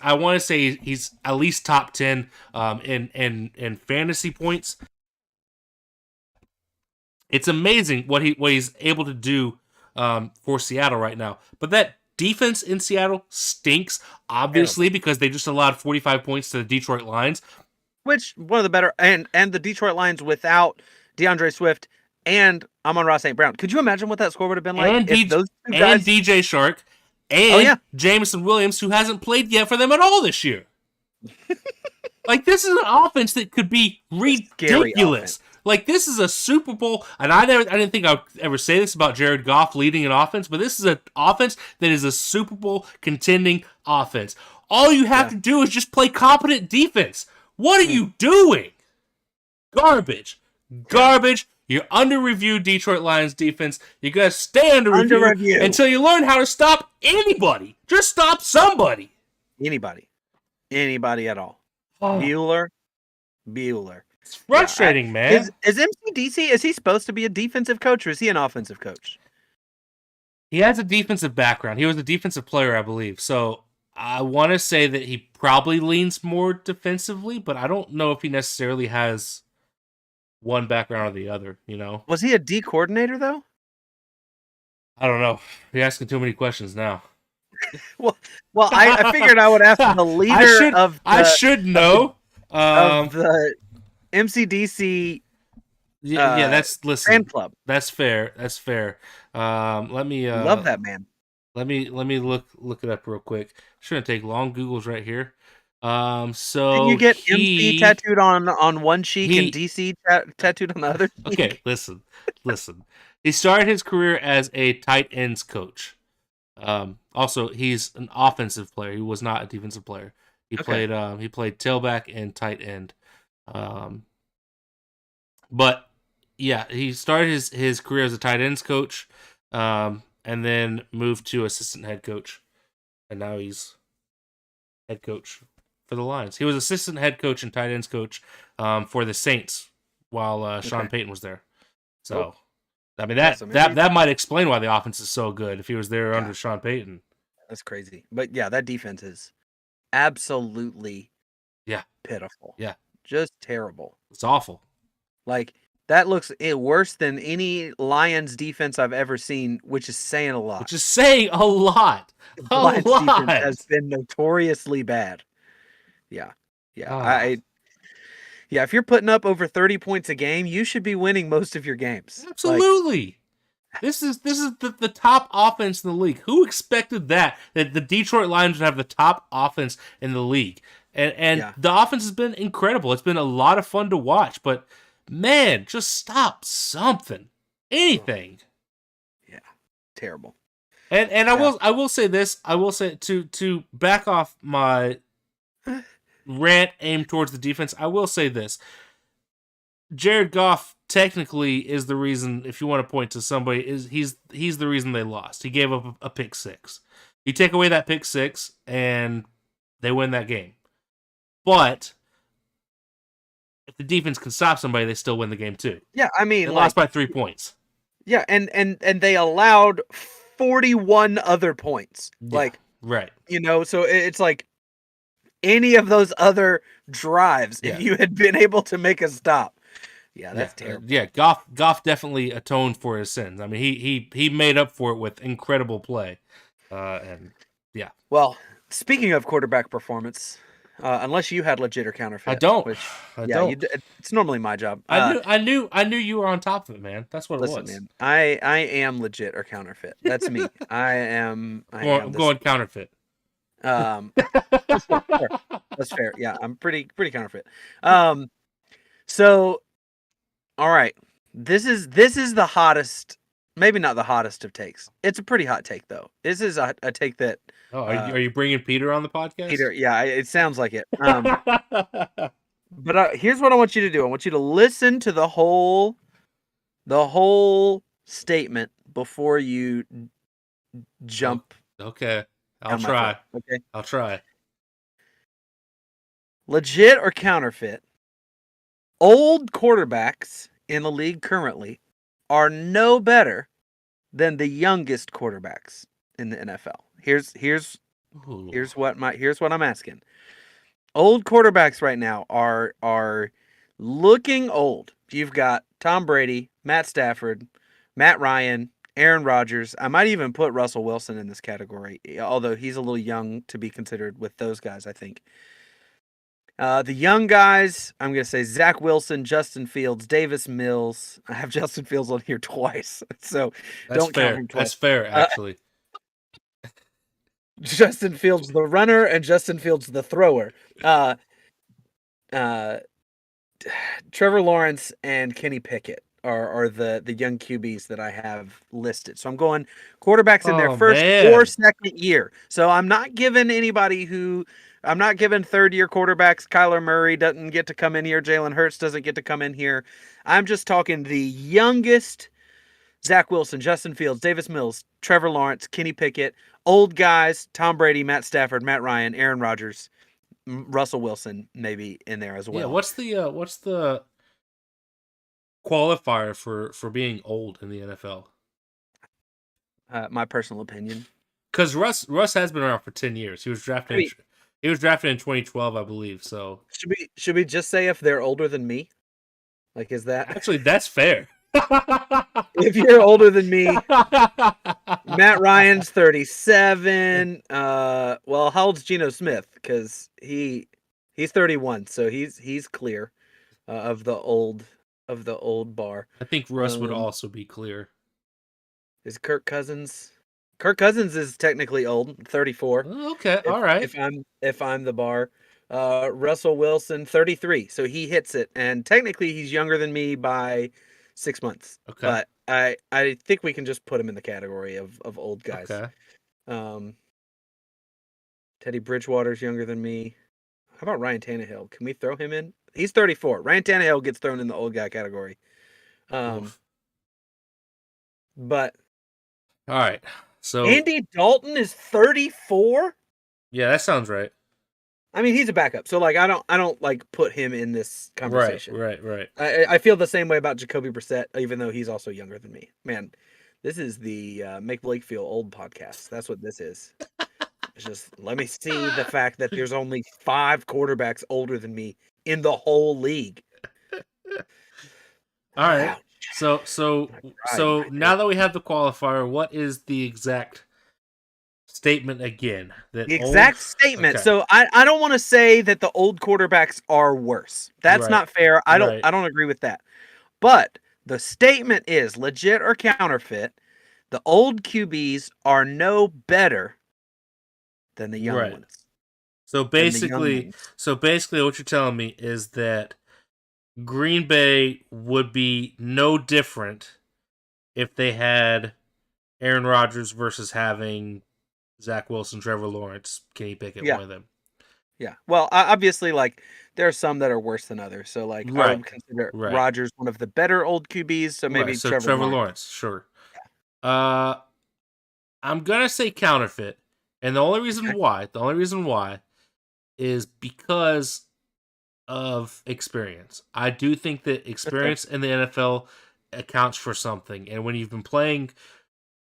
I want to say he's at least top 10 in fantasy points. It's amazing what he's able to do for Seattle right now. But that defense in Seattle stinks, obviously, because they just allowed 45 points to the Detroit Lions. Which one of the better, and the Detroit Lions without DeAndre Swift and Amon-Ra St. Brown. Could you imagine what that score would have been like? And DJ Shark and Jameson Williams, who hasn't played yet for them at all this year. Like, this is an offense that could be ridiculous. Like, this is a Super Bowl, and I didn't think I would ever say this about Jared Goff leading an offense, but this is an offense that is a Super Bowl contending offense. All you have to do is just play competent defense. What are you doing? Garbage. You're under review, Detroit Lions defense. You gotta stay under review until you learn how to stop anybody. Just stop somebody. Anybody at all. Bueller. It's frustrating, man. Is MCDC, is he supposed to be a defensive coach or is he an offensive coach? He has a defensive background. He was a defensive player, I believe. So I want to say that he probably leans more defensively, but I don't know if he necessarily has one background or the other, you know? Was he a D coordinator though? I don't know. You're asking too many questions now. Well, I figured I would ask the I leader should of the know. of the MCDC Yeah, that's fan listen. club. That's fair. That's fair. Let me Love that man. let me look it up real quick. Shouldn't take long. Google's right here. Didn't you So get MC tattooed on one cheek and he DC tattooed on the other okay. cheek? Listen. He started his career as a tight ends coach. Also, he's an offensive player. He was not a defensive player. He Okay. played tailback and tight end. But yeah, he started his career as a tight ends coach, and then moved to assistant head coach, and now he's head coach for the Lions. He was assistant head coach and tight ends coach for the Saints while Sean Okay. Payton was there. Oh, So, I mean yeah, so maybe that might explain why the offense is so good if he was there yeah, under Sean Payton. that's crazy. But yeah, that defense is absolutely Yeah, pitiful. yeah, Just terrible. it's awful. Like that looks worse than any Lions defense I've ever seen, which is saying a lot. Which is saying a lot, The a Lions defense has lot. been notoriously bad. Yeah. Yeah. Ah, Yeah, if you're putting up over 30 points a game, you should be winning most of your games. Like, absolutely. This is the top offense in the league. Who expected that the Detroit Lions would have the top offense in the league? And yeah. the offense has been incredible. It's been a lot of fun to watch, but man, just stop something. Oh, Anything. yeah. Terrible. And Yeah. I will say this. I will say to back off my rant aimed towards the defense, I will say this. Jared Goff technically is the reason, if you want to point to somebody, is he's the reason they lost. He gave up a pick six. You take away that pick six, and they win that game. But if the defense can stop somebody, they still win the game too. Yeah, I mean, They like, lost by 3 points. yeah, and they allowed 41 other points. Yeah, Like, right. so it's like any of those other drives, Yeah. if you had been able to make a stop. Yeah, that's terrible. Yeah, Goff definitely atoned for his sins. I mean, he made up for it with incredible play. And yeah. Well, speaking of quarterback performance, unless you had legit or counterfeit, I don't. which I yeah, don't. it's normally my job. I knew you were on top of it, man. That's what Listen, it was. man, I am legit or counterfeit. That's me. I am I'm this. going counterfeit. That's fair. That's fair. Yeah, I'm pretty counterfeit. So all right, this is the hottest. Maybe not the hottest of takes. It's a pretty hot take though. This is a take that. Oh, are you bringing Peter on the podcast? Peter, yeah, it sounds like it. But here's what I want you to do. I want you to listen to the whole statement before you jump. Okay, I'll down my try. throat, okay. I'll try. Legit or counterfeit? Old quarterbacks in the league currently are no better than the youngest quarterbacks in the NFL. Here's what I'm asking. Old quarterbacks right now are looking old. You've got Tom Brady, Matt Stafford, Matt Ryan, Aaron Rodgers. I might even put Russell Wilson in this category, although he's a little young to be considered with those guys, I think. The young guys, I'm going to say Zach Wilson, Justin Fields, Davis Mills. I have Justin Fields on here twice, so That's don't fair. count him twice. That's fair, actually. Justin Fields the runner and Justin Fields the thrower. Trevor Lawrence and Kenny Pickett are the young QBs that I have listed. So I'm going quarterbacks in their first or second year. So I'm not giving third-year quarterbacks. Kyler Murray doesn't get to come in here. Jalen Hurts doesn't get to come in here. I'm just talking the youngest. Zach Wilson, Justin Fields, Davis Mills, Trevor Lawrence, Kenny Pickett, old guys, Tom Brady, Matt Stafford, Matt Ryan, Aaron Rodgers, Russell Wilson maybe in there as well. Yeah, what's the qualifier for being old in the NFL? My personal opinion, because Russ has been around for 10 years. He was drafted. I mean, He was drafted in 2012, I believe. So should we just say if they're older than me? Like, is that actually, that's fair. if you're older than me? Matt Ryan's 37. Well, how old's Geno Smith? Because he's 31, so he's clear of the old bar. I think Russ would also be clear. Is Kirk Cousins? Kirk Cousins is technically old, 34. Okay, all right. If I'm the bar. Russell Wilson, 33. So he hits it, and technically he's younger than me by 6 months. Okay. But I think we can just put him in the category of old guys. Okay. Teddy Bridgewater's younger than me. How about Ryan Tannehill? Can we throw him in? He's 34. Ryan Tannehill gets thrown in the old guy category. But all right. So Andy Dalton is 34? Yeah, that sounds right. I mean, he's a backup. So like I don't like put him in this conversation. Right. I feel the same way about Jacoby Brissett, even though he's also younger than me. Man, this is the Make Blake Feel Old podcast. That's what this is. It's just let me see the fact that there's only 5 quarterbacks older than me in the whole league. All right. So now that we have the qualifier, what is the exact statement again? The exact statement. Okay. So I don't want to say that the old quarterbacks are worse. That's not fair. I don't agree with that. But the statement is legit or counterfeit. The old QBs are no better than the young ones. So basically what you're telling me is that Green Bay would be no different if they had Aaron Rodgers versus having Zach Wilson, Trevor Lawrence, Kenny Pickett, one of them. Yeah. Well, obviously, like, there are some that are worse than others. So, like, I would consider Rodgers one of the better old QBs. So maybe Trevor Lawrence. Sure. Yeah. I'm gonna say counterfeit, and the only reason why is because of experience. I do think that experience in the NFL accounts for something, and when you've been playing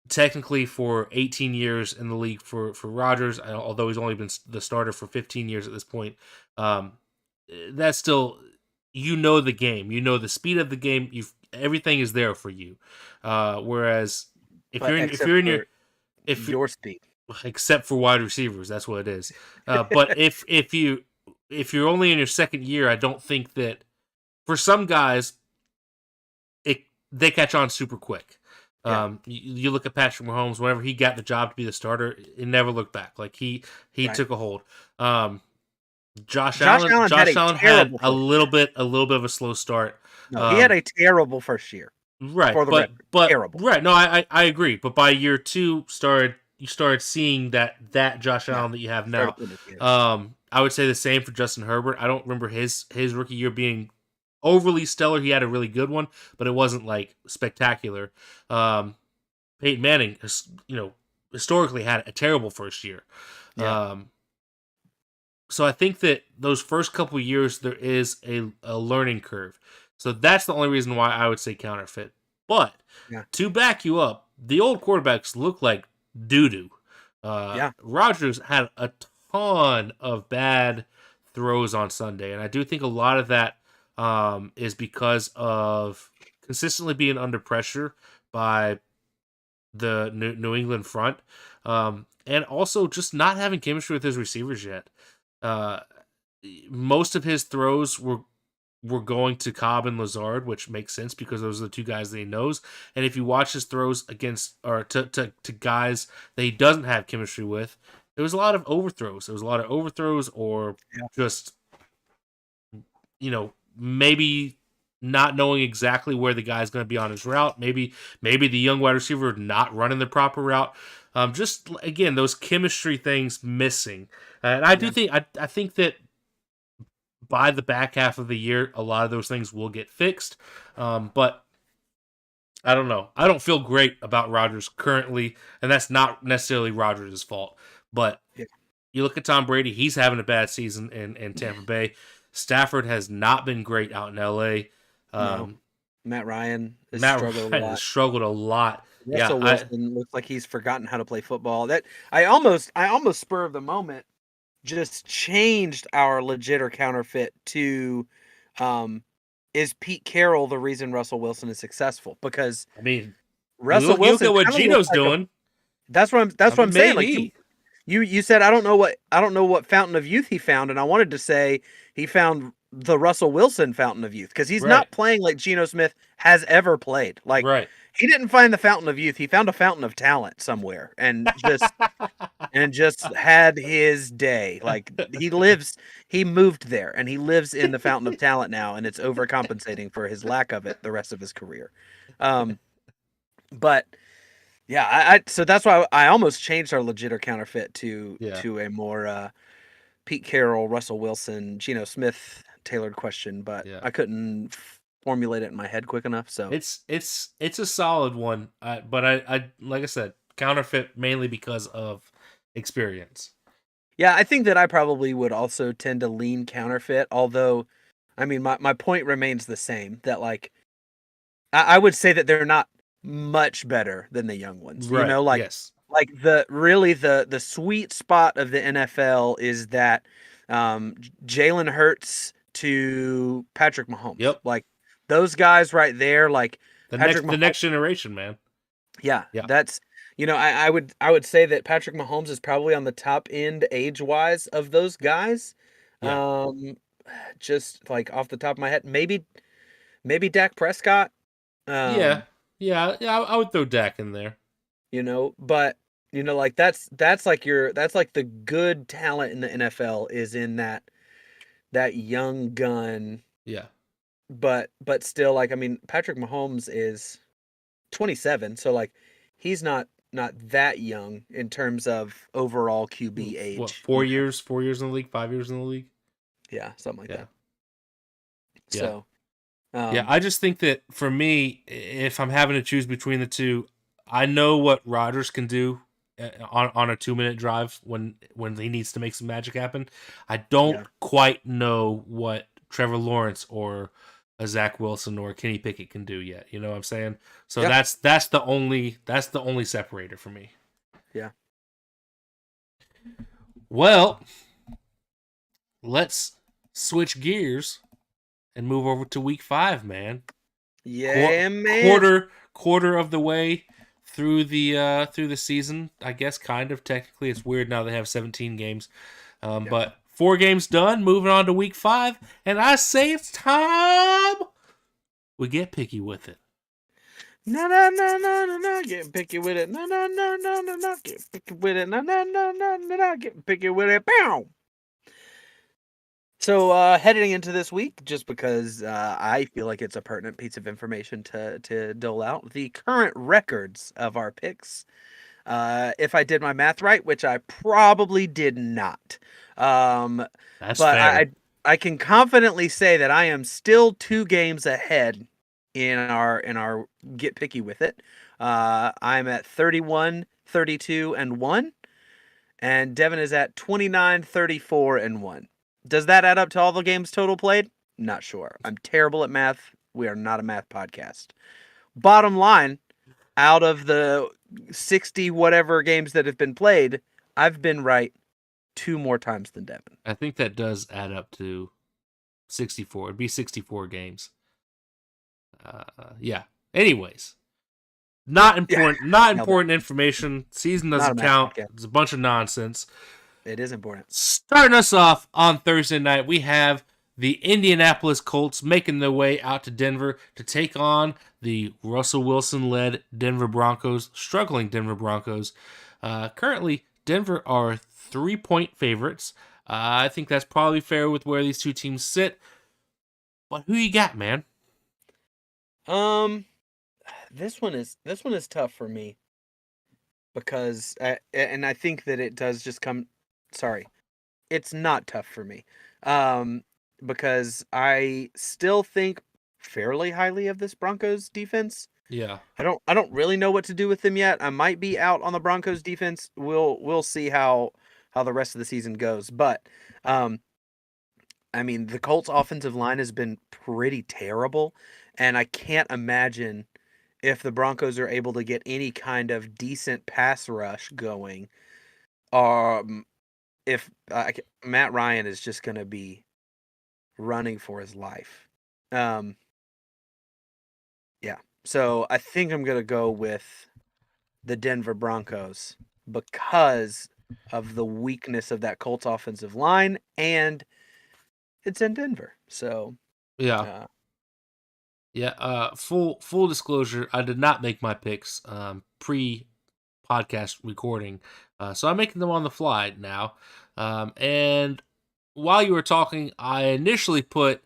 technically for 18 years in the league for Rodgers, although he's only been the starter for 15 years at this point, that's still, the game, the speed of the game, everything is there for you. Whereas if you're in your speed, except for wide receivers, that's what it is. But if you're only in your second year, I don't think that for some guys they catch on super quick. You look at Patrick Mahomes. Whenever he got the job to be the starter, it never looked back. Like he took a hold. Josh Allen had a little bit of a slow start. No, he had a terrible first year. Right, but terrible. Right, no, I agree. But by year 2, you started seeing that Josh Allen that you have now. I would say the same for Justin Herbert. I don't remember his rookie year being overly stellar. He had a really good one, but it wasn't like spectacular. Peyton Manning, historically had a terrible first year. Yeah. So I think that those first couple of years there is a learning curve. So that's the only reason why I would say counterfeit. But to back you up, the old quarterbacks look like doo-doo. Rodgers had a ton of bad throws on Sunday, and I do think a lot of that is because of consistently being under pressure by the New England front, and also just not having chemistry with his receivers yet. Most of his throws were going to Cobb and Lazard, which makes sense because those are the two guys that he knows. And if you watch his throws against or to guys that he doesn't have chemistry with, there was a lot of overthrows. There was a lot of overthrows, or just maybe not knowing exactly where the guy's going to be on his route. Maybe the young wide receiver not running the proper route. Just again, those chemistry things missing. And I do think I think that by the back half of the year, a lot of those things will get fixed. But I don't know. I don't feel great about Rodgers currently, and that's not necessarily Rodgers' fault. But you look at Tom Brady; he's having a bad season in Tampa Bay. Stafford has not been great out in L.A. Matt Ryan has struggled a lot. Yeah, Russell Wilson looks like he's forgotten how to play football. That I almost spur of the moment just changed our legit or counterfeit to um is Pete Carroll the reason Russell Wilson is successful? Because I mean, Russell you look Wilson at what kind of looks Geno's like a doing. that's I what mean, I'm saying. Like maybe. you said I don't know what fountain of youth he found, and I wanted to say he found the Russell Wilson fountain of youth because he's Right. not playing like Geno Smith has ever played. Like Right. he didn't find the fountain of youth; he found a fountain of talent somewhere, and just had his day. Like he moved there, and he lives in the fountain of talent now, and it's overcompensating for his lack of it the rest of his career. Um, but yeah, so that's why I almost changed our legit or counterfeit Yeah. to a more Pete Carroll, Russell Wilson, Geno Smith tailored question, but Yeah. I couldn't formulate it in my head quick enough. So It's a solid one, but I like I said, counterfeit mainly because of experience. yeah, I think that I probably would also tend to lean counterfeit, although I mean my point remains the same that like I would say that they're not much better than the young ones. You Right. know, Yes. like the sweet spot of the NFL is that Jalen Hurts to Patrick Mahomes. Yep. Like those guys right there, like Patrick The Mahomes. next generation, man. Yeah, Yeah. that's I would say that Patrick Mahomes is probably on the top end age wise of those guys. Yeah. Um, just like off the top of my head, maybe Dak Prescott. Yeah. Um, Yeah. I would throw Dak in there. but like that's like that's like the good talent in the NFL is in that young gun, Yeah. but still like I mean Patrick Mahomes is 27, so like he's not that young in terms of overall QB What, age, 4 years? 4 years in the league? 5 years in the league? Yeah, something like Yeah. that. Yeah. So, Yeah. um, I just think that for me, if I'm having to choose between the two, I know what Rodgers can do on a 2 minute drive when he needs to make some magic happen. I don't yeah, quite know what Trevor Lawrence or a Zach Wilson or Kenny Pickett can do yet. You know what I'm saying? So yeah, that's the only separator for me. yeah, Well, let's switch gears and move over to week 5, man. yeah, man. Quarter of the way through the season, I guess. Kind of technically, it's weird now they have 17 games, Yeah. but 4 games done. Moving on to week 5, and I say it's time we get picky with it. No, no, no, no, no, no, getting picky with it. No, no, no, no, no, no, getting picky with it. No, no, no, no, no, no, getting picky with it. Bow. So, heading into this week, just because I feel like it's a pertinent piece of information to dole out, the current records of our picks. If I did my math right, which I probably did not, um, That's but fair. I can confidently say that I am still 2 games ahead in our get picky with it. I'm at 31, 32, and 1, and Devin is at 29, 34, and 1. Does that add up to all the games total played? Not sure. I'm terrible at math. We are not a math podcast. Bottom line, out of the 60 whatever games that have been played, I've been right 2 more times than Devin. I think that does add up to 64. It'd be 64 games. Yeah. Anyways, not Yeah, important. Not nailed it. important information. Season Not a doesn't math count. podcast. It's a bunch of nonsense. It is important. Starting us off on Thursday night, we have the Indianapolis Colts making their way out to Denver to take on the Russell Wilson-led Denver Broncos, struggling Denver Broncos. Currently, Denver are 3-point favorites. I think that's probably fair with where these two teams sit. But who you got, man? Um, this one is tough for me because and I think that it does just come. Sorry, it's not tough for me. Um, because I still think fairly highly of this Broncos defense. Yeah. I don't really know what to do with them yet. I might be out on the Broncos defense. We'll see how the rest of the season goes. But um I mean the Colts offensive line has been pretty terrible, and I can't imagine if the Broncos are able to get any kind of decent pass rush going, um, if Matt Ryan is just going to be running for his life. Um, yeah. So I think I'm going to go with the Denver Broncos because of the weakness of that Colts offensive line, and it's in Denver. So, Yeah. uh, Yeah, full disclosure, I did not make my picks pre podcast recording, so I'm making them on the fly now. And while you were talking, I initially put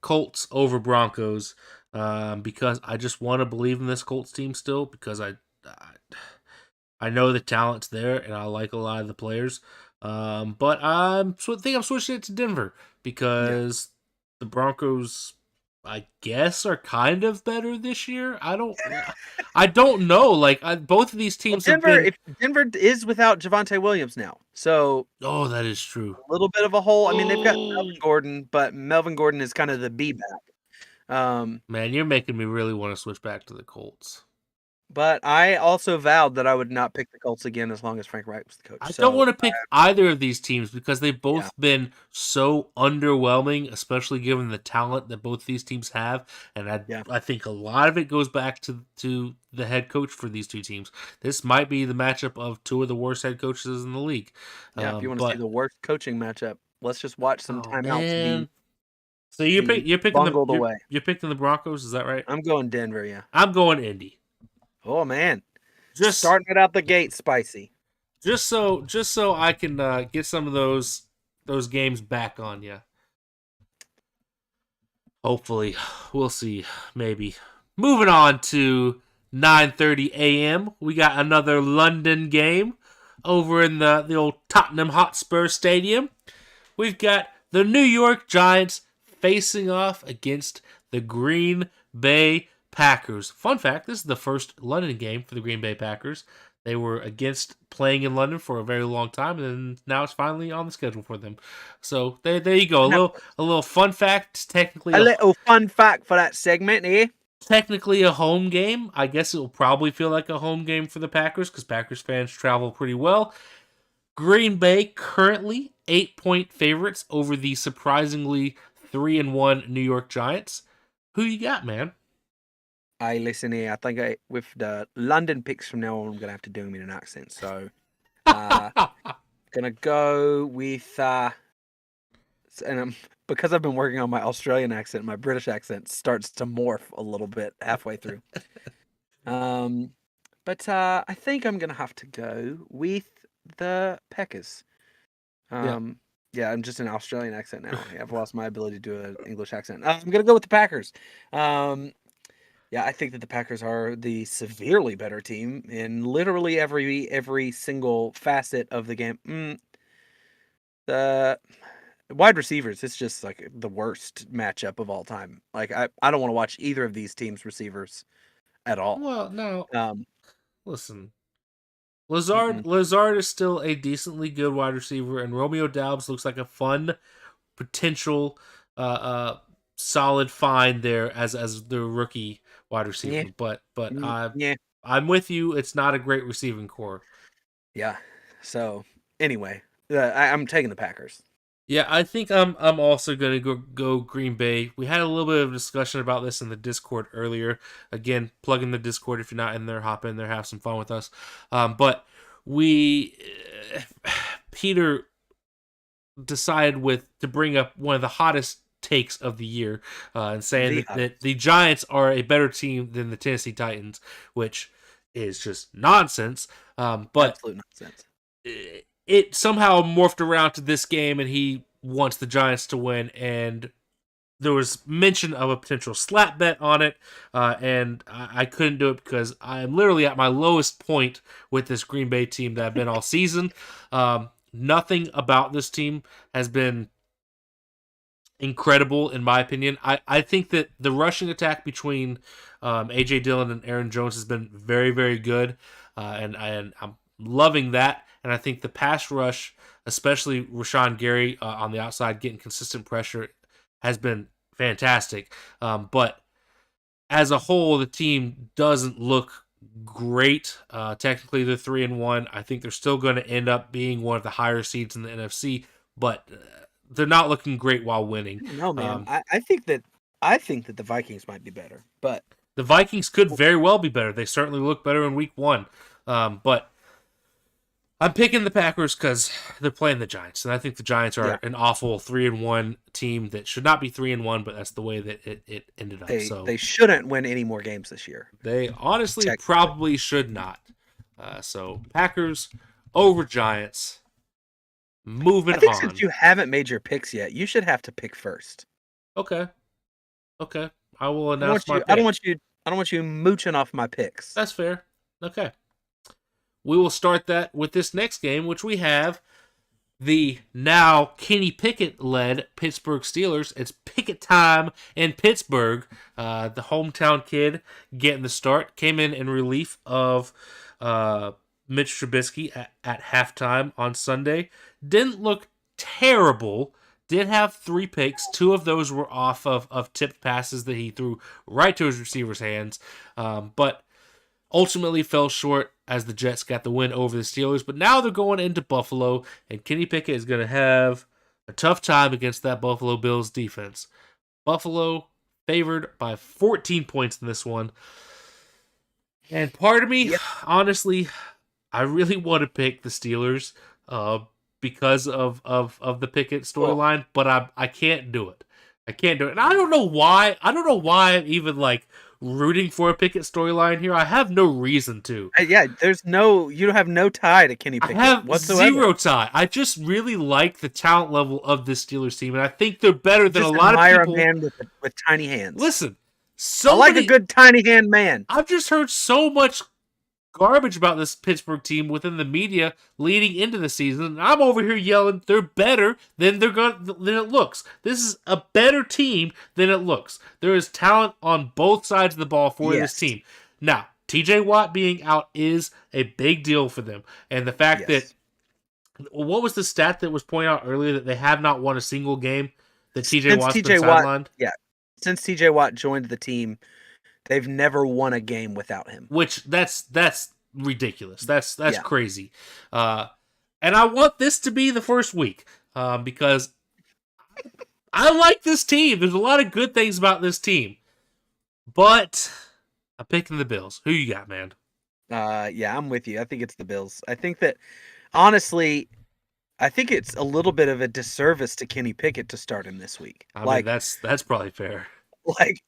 Colts over Broncos because I just want to believe in this Colts team still because I know the talent's there and I like a lot of the players. But think I'm switching it to Denver yeah. because the Broncos, I guess, are kind of better this year. I don't know. Like both of these Well, teams have been. If Denver is without Javonte Williams now, so Oh, that is true. a little bit of a hole. I mean, they've got Oh Melvin Gordon, but Melvin Gordon is kind of the B back. man, you're making me really want to switch back to the Colts. But I also vowed that I would not pick the Colts again as long as Frank Reich was the coach. I don't So want to pick either of these teams because they've yeah, both been so underwhelming, especially given the talent that both these teams have. And yeah, I think a lot of it goes back to the head coach for these two teams. This might be the matchup of two of the worst head coaches in the league. yeah. If you want to see But the worst coaching matchup, let's just watch some oh timeouts man, so be you're picking bungled away. you're picking the Broncos, is that right? I'm going Denver. Yeah. I'm going Indy. Oh man, Just starting it out the gate spicy. just so I can get some of those games back on you. Hopefully, we'll see. Maybe. Moving on to 9:30 a.m. We got another London game over in the old Tottenham Hotspur Stadium. We've got the New York Giants facing off against the Green Bay Packers. Fun fact, this is the first London game for the Green Bay Packers. They were against playing in London for a very long time, and now it's finally on the schedule for them. So there you go. A little fun fact. A little fun fact for that segment here. Technically a home game. I guess it will probably feel like a home game for the Packers because Packers fans travel pretty well. Green Bay currently 8-point favorites over the surprisingly 3-1 New York Giants. Who you got, man? I listen here. I think with the London picks from now on, I'm gonna have to do them in an accent. So, gonna go with because I've been working on my Australian accent, my British accent starts to morph a little bit halfway through. But I think I'm gonna have to go with the Packers. Yeah. Yeah, I'm just an Australian accent now. I've lost my ability to do an English accent. I'm gonna go with the Packers. Yeah, I think that the Packers are the severely better team in literally every single facet of the game. The wide receivers, it's just like the worst matchup of all time. Like I don't want to watch either of these teams' receivers at all. Well, now, Um, listen. mm-mm. Lazard is still a decently good wide receiver, and Romeo Doubs looks like a fun potential solid find there as the rookie wide Yeah, receiver. But yeah, I'm with you. It's not a great receiving core. yeah. So anyway, I'm taking the Packers. Yeah, I think I'm also gonna go Green Bay. We had a little bit of a discussion about this in the Discord earlier. Again, plug in the Discord if you're not in there, hop in there, have some fun with us. But we Peter decided to bring up one of the hottest takes of the year and saying that the Giants are a better team than the Tennessee Titans, which is just nonsense. But Absolute nonsense. it somehow morphed around to this game, and he wants the Giants to win. And there was mention of a potential slap bet on it, and I couldn't do it because I'm literally at my lowest point with this Green Bay team that I've been all season. Nothing about this team has been incredible, in my opinion. I think that the rushing attack between A.J. Dillon and Aaron Jones has been very, very good, and I'm loving that. And I think the pass rush, especially Rashawn Gary on the outside getting consistent pressure, has been fantastic. But as a whole, the team doesn't look great. Technically, they're 3-1. I think they're still going to end up being one of the higher seeds in the NFC, but they're not looking great while winning. I don't know, man. I think that the Vikings might be better, but the Vikings could very well be better. They certainly look better in Week 1, but I'm picking the Packers because they're playing the Giants, and I think the Giants are an awful 3-1 team that should not be 3-1, but that's the way that it ended up. They shouldn't win any more games this year. They honestly probably should not. So Packers over Giants. Moving I think on. Since you haven't made your picks yet, you should have to pick first. Okay. I will announce my pick. I don't want you mooching off my picks. That's fair. Okay. We will start that with this next game, which we have the now Kenny Pickett-led Pittsburgh Steelers. It's Pickett time in Pittsburgh. The hometown kid getting the start. Came in relief of Mitch Trubisky at halftime on Sunday. Didn't look terrible. Did have 3 picks. 2 of those were off of tipped passes that he threw right to his receiver's hands. But ultimately fell short as the Jets got the win over the Steelers. But now they're going into Buffalo, and Kenny Pickett is going to have a tough time against that Buffalo Bills defense. Buffalo favored by 14 points in this one. And part of me, honestly, I really want to pick the Steelers because of the Pickett storyline, but I can't do it. And I don't know why. I don't know why I'm even rooting for a Pickett storyline here. I have no reason to. You have no tie to Kenny Pickett. I have whatsoever. Zero tie. I just really like the talent level of this Steelers team, and I think they're better than a lot of people. A man with tiny hands. Listen, I like a good tiny hand man. I've just heard so much garbage about this Pittsburgh team within the media leading into the season. And I'm over here yelling they're better than it looks. This is a better team than it looks. There is talent on both sides of the ball for this team. Now, TJ Watt being out is a big deal for them. And the fact that, what was the stat that was pointed out earlier, that they have not won a single game that TJ Watt's been sidelined? Yeah. Since TJ Watt joined the team, they've never won a game without him. Which that's ridiculous. That's crazy. And I want this to be the first week because I like this team. There's a lot of good things about this team, but I'm picking the Bills. Who you got, man? I'm with you. I think it's the Bills. I think that honestly, it's a little bit of a disservice to Kenny Pickett to start him this week. I mean, that's probably fair.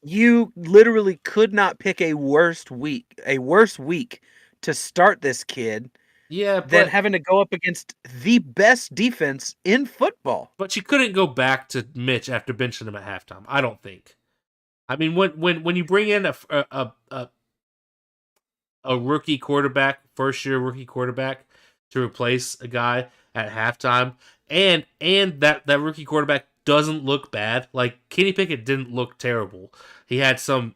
You literally could not pick a worse week to start this kid than having to go up against the best defense in football. But you couldn't go back to Mitch after benching him at halftime, I don't think. I mean, when you bring in a rookie quarterback, first-year rookie quarterback, to replace a guy at halftime, and that rookie quarterback doesn't look bad. Kenny Pickett didn't look terrible. He had some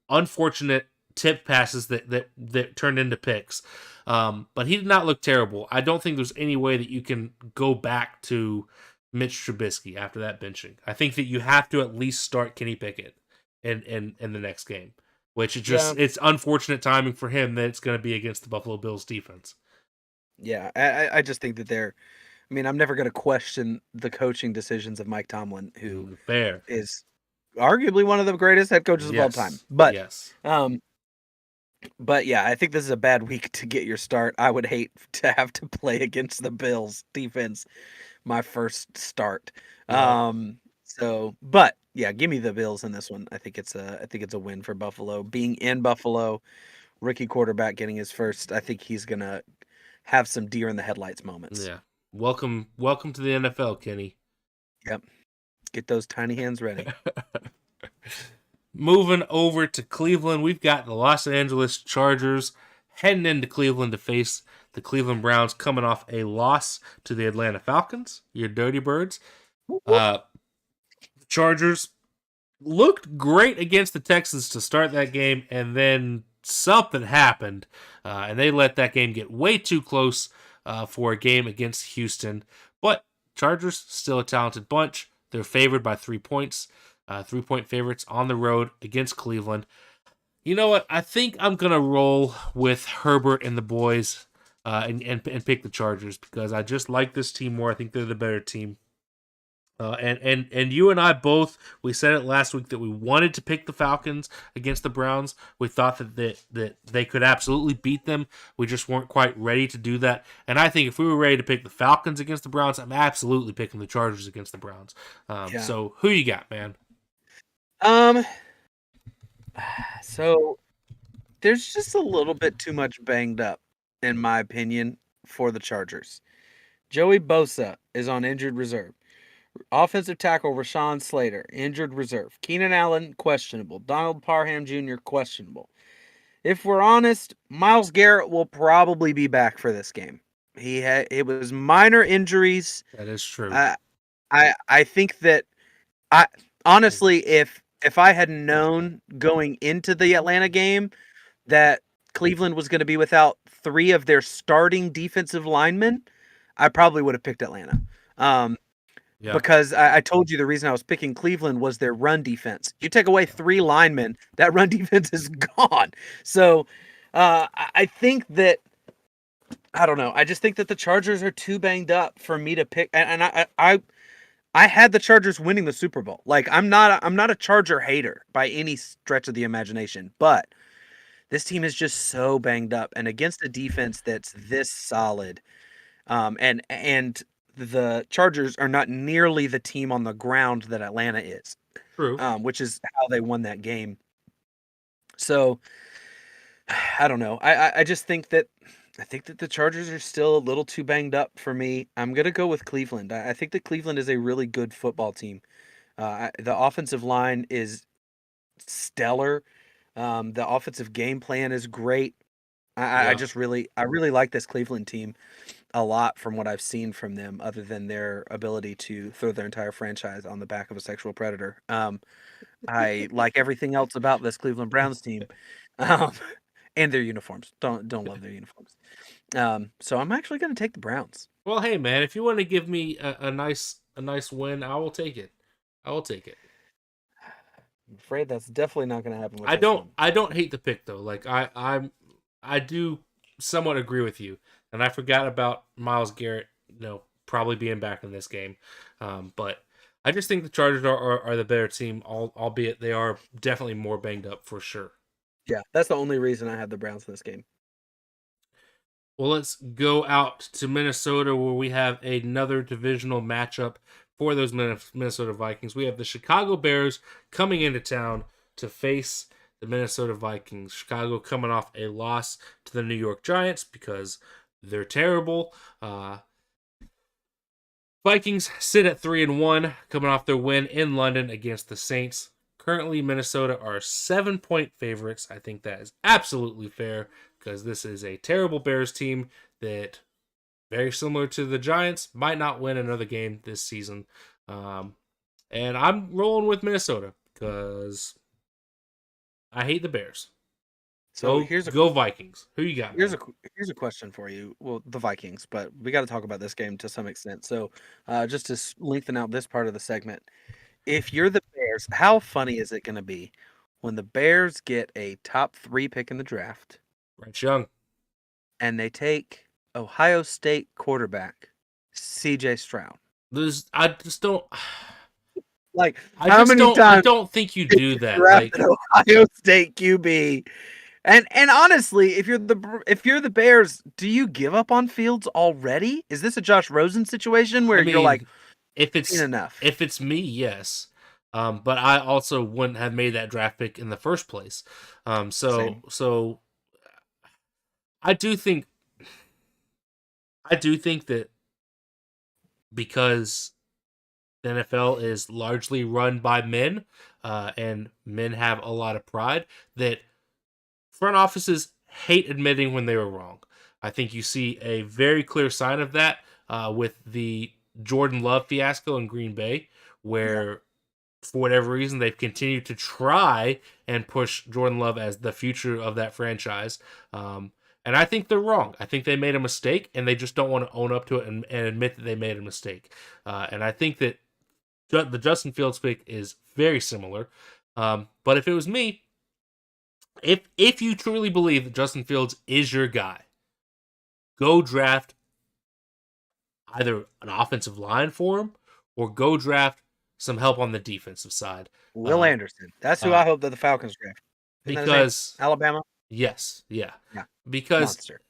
unfortunate tip passes that turned into picks. But he did not look terrible. I don't think there's any way that you can go back to Mitch Trubisky after that benching. I think that you have to at least start Kenny Pickett in the next game, which it's unfortunate timing for him that it's going to be against the Buffalo Bills defense. Yeah, I just think that I'm never going to question the coaching decisions of Mike Tomlin, who is arguably one of the greatest head coaches of all time. But I think this is a bad week to get your start. I would hate to have to play against the Bills defense my first start. Give me the Bills in this one. I think it's a win for Buffalo. Being in Buffalo, rookie quarterback getting his first, I think he's going to have some deer in the headlights moments. Yeah. Welcome to the NFL, Kenny. Yep. Get those tiny hands ready. Moving over to Cleveland, we've got the Los Angeles Chargers heading into Cleveland to face the Cleveland Browns, coming off a loss to the Atlanta Falcons, your Dirty Birds. The Chargers looked great against the Texans to start that game, and then something happened, and they let that game get way too close for a game against Houston. But Chargers, still a talented bunch. They're favored by 3 points. 3-point favorites on the road against Cleveland. You know what? I think I'm gonna roll with Herbert and the boys, and pick the Chargers because I just like this team more. I think they're the better team. And you and I both, we said it last week that we wanted to pick the Falcons against the Browns. We thought that they could absolutely beat them. We just weren't quite ready to do that. And I think if we were ready to pick the Falcons against the Browns, I'm absolutely picking the Chargers against the Browns. Yeah. So who you got, man? Um. So there's just a little bit too much banged up, in my opinion, for the Chargers. Joey Bosa is on injured reserve. Offensive tackle Rashawn Slater, injured reserve. Keenan Allen, questionable. Donald Parham Jr., questionable. If we're honest, Myles Garrett will probably be back for this game. It was minor injuries. That is true. I think that I honestly, if I had known going into the Atlanta game that Cleveland was going to be without 3 of their starting defensive linemen, I probably would have picked Atlanta. Yeah. Because I told you the reason I was picking Cleveland was their run defense. You take away 3 linemen, that run defense is gone. So I think that I don't know. I just think that the Chargers are too banged up for me to pick. And I had the Chargers winning the Super Bowl. Like I'm not a Charger hater by any stretch of the imagination, but this team is just so banged up, and against a defense that's this solid, and the Chargers are not nearly the team on the ground that Atlanta is, True. which is how they won that game. So I don't know. I just think that the Chargers are still a little too banged up for me. I'm gonna go with Cleveland. I think that Cleveland is a really good football team. The offensive line is stellar. The offensive game plan is great. Yeah. I really like this Cleveland team a lot from what I've seen from them, other than their ability to throw their entire franchise on the back of a sexual predator. I like everything else about this Cleveland Browns team, um, and their uniforms. Don't love their uniforms. So I'm actually going to take the Browns. Well, hey man, if you want to give me a nice win, I will take it. I will take it. I'm afraid that's definitely not going to happen with I this don't one. I don't hate the pick though. Like I do somewhat agree with you, and I forgot about Myles Garrett. Probably being back in this game, but I just think the Chargers are the better team. Albeit they are definitely more banged up for sure. Yeah, that's the only reason I had the Browns in this game. Well, let's go out to Minnesota where we have another divisional matchup for those Minnesota Vikings. We have the Chicago Bears coming into town to face the Minnesota Vikings. Chicago coming off a loss to the New York Giants because they're terrible. Vikings sit at 3-1, coming off their win in London against the Saints. Currently, Minnesota are 7-point favorites. I think that is absolutely fair because this is a terrible Bears team that, very similar to the Giants, might not win another game this season. And I'm rolling with Minnesota because I hate the Bears. So Go Vikings. Who you got, man? here's a question for you. Well, the Vikings, but we got to talk about this game to some extent. So, just to lengthen out this part of the segment, if you're the Bears, how funny is it going to be when the Bears get a top 3 pick in the draft Bryce Young. and they take Ohio State quarterback C.J. Stroud? I just don't. Like, I how just many don't. I times don't think you did do you that. draft Like, an Ohio State QB? And honestly, if you're the Bears, do you give up on Fields already? Is this a Josh Rosen situation where I you're like, mean, if seen it's enough? if it's me, yes. But I also wouldn't have made that draft pick in the first place. Same. So I do think that because the NFL is largely run by men, and men have a lot of pride, that front offices hate admitting when they were wrong. I think you see a very clear sign of that with the Jordan Love fiasco in Green Bay, Yeah. where for whatever reason they've continued to try and push Jordan Love as the future of that franchise. And I think they're wrong. I think they made a mistake, and they just don't want to own up to it and admit that they made a mistake. And I think that the Justin Fields pick is very similar. But if it was me, if you truly believe that Justin Fields is your guy, go draft either an offensive line for him or go draft some help on the defensive side. Will Anderson. That's who uh, I hope that the Falcons draft. Isn't that his name? because Alabama? yes, yeah, Yeah. because Monster.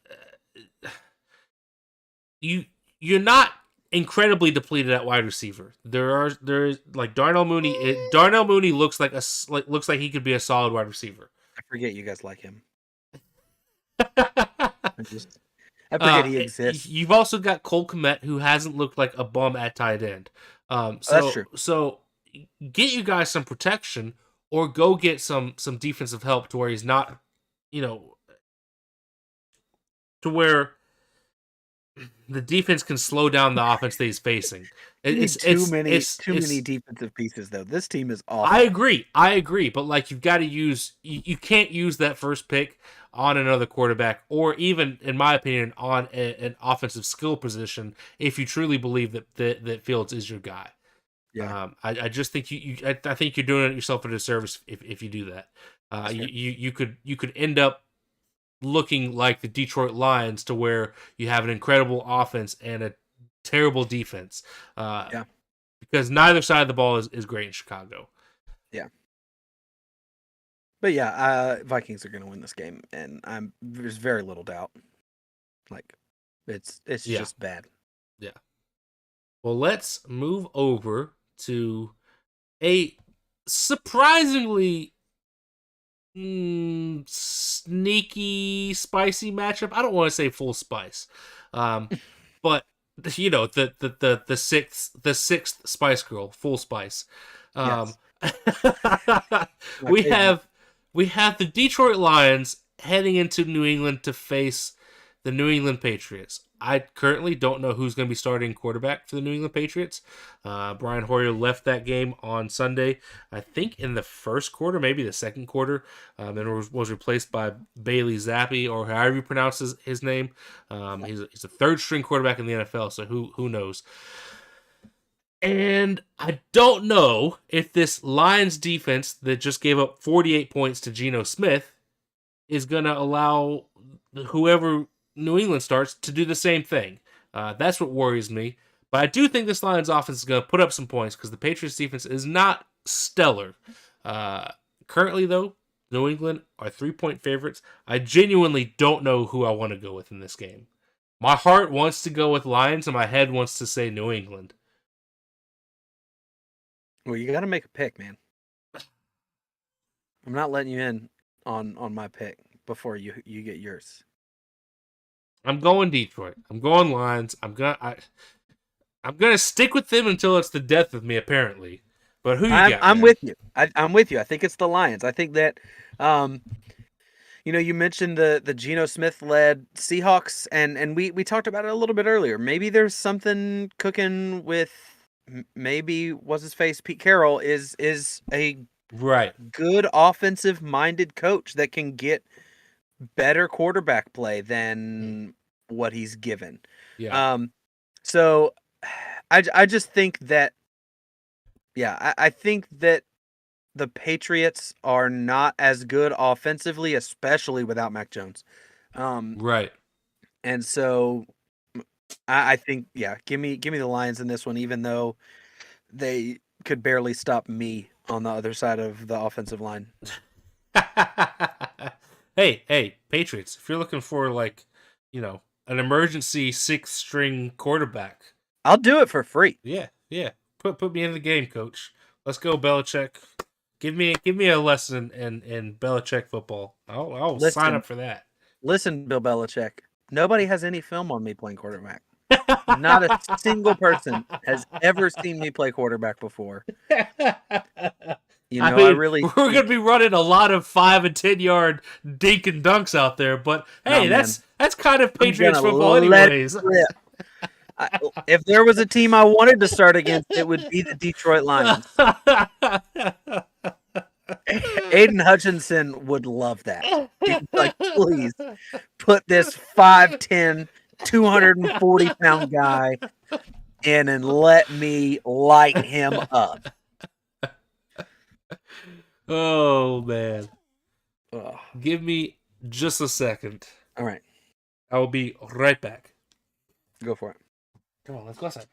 you you're not incredibly depleted at wide receiver. There's like Darnell Mooney. Darnell Mooney looks like looks like he could be a solid wide receiver. I forget you guys like him. I forget he exists. You've also got Cole Kmet, who hasn't looked like a bum at tight end. That's true. So get you guys some protection, or go get some defensive help to where he's not, to where the defense can slow down the offense that he's facing. It's too many defensive pieces though. This team is awful. I agree, but like you've got to use you can't use that first pick on another quarterback, or even, in my opinion, on an offensive skill position if you truly believe that Fields is your guy. Yeah. I just think I think you're doing it yourself a disservice if you do that. You could end up looking like the Detroit Lions, to where you have an incredible offense and a terrible defense. Because neither side of the ball is great in Chicago. Yeah. But yeah, Vikings are going to win this game, and there's very little doubt. Like, it's just bad. Yeah. Well, let's move over to a surprisingly sneaky, spicy matchup. I don't want to say full spice, but the sixth Spice Girl, full spice. Yes. We have the Detroit Lions heading into New England to face the New England Patriots. I currently don't know who's going to be starting quarterback for the New England Patriots. Brian Hoyer left that game on Sunday, I think in the first quarter, maybe the second quarter, and was replaced by Bailey Zappi, or however you pronounce his name. He's a third-string quarterback in the NFL, so who knows? And I don't know if this Lions defense that just gave up 48 points to Geno Smith is going to allow whoever New England starts to do the same thing. That's what worries me. But I do think this Lions offense is going to put up some points, because the Patriots defense is not stellar. Currently, though, New England are 3-point favorites. I genuinely don't know who I want to go with in this game. My heart wants to go with Lions, and my head wants to say New England. Well, you got to make a pick, man. I'm not letting you in on my pick before you get yours. I'm going Detroit. I'm going Lions. I'm gonna stick with them until it's the death of me, apparently. But who you got? I'm with you. I'm with you. I think it's the Lions. I think that, you mentioned the Geno Smith led Seahawks, and we talked about it a little bit earlier. Maybe there's something cooking with. Maybe what's his face? Pete Carroll is a good offensive minded coach that can get better quarterback play than what he's given. Yeah. So I just think that, I think that the Patriots are not as good offensively, especially without Mac Jones. Right. And so I think, give me the Lions in this one, even though they could barely stop me on the other side of the offensive line. Hey, Patriots, if you're looking for an emergency sixth-string quarterback, I'll do it for free. Yeah. Put me in the game, coach. Let's go, Belichick. Give me a lesson in Belichick football. I'll sign up for that. Listen, Bill Belichick. Nobody has any film on me playing quarterback. Not a single person has ever seen me play quarterback before. We're going to be running a lot of 5 and 10 yard dink and dunks out there, but hey, that's kind of Patriots football anyways. If there was a team I wanted to start against, it would be the Detroit Lions. Aiden Hutchinson would love that. He'd be like, please put this 5'10", 240-pound guy in and let me light him up. Oh, man. Ugh. Give me just a second. All right, I will be right back. go for it. Come on, let's go outside.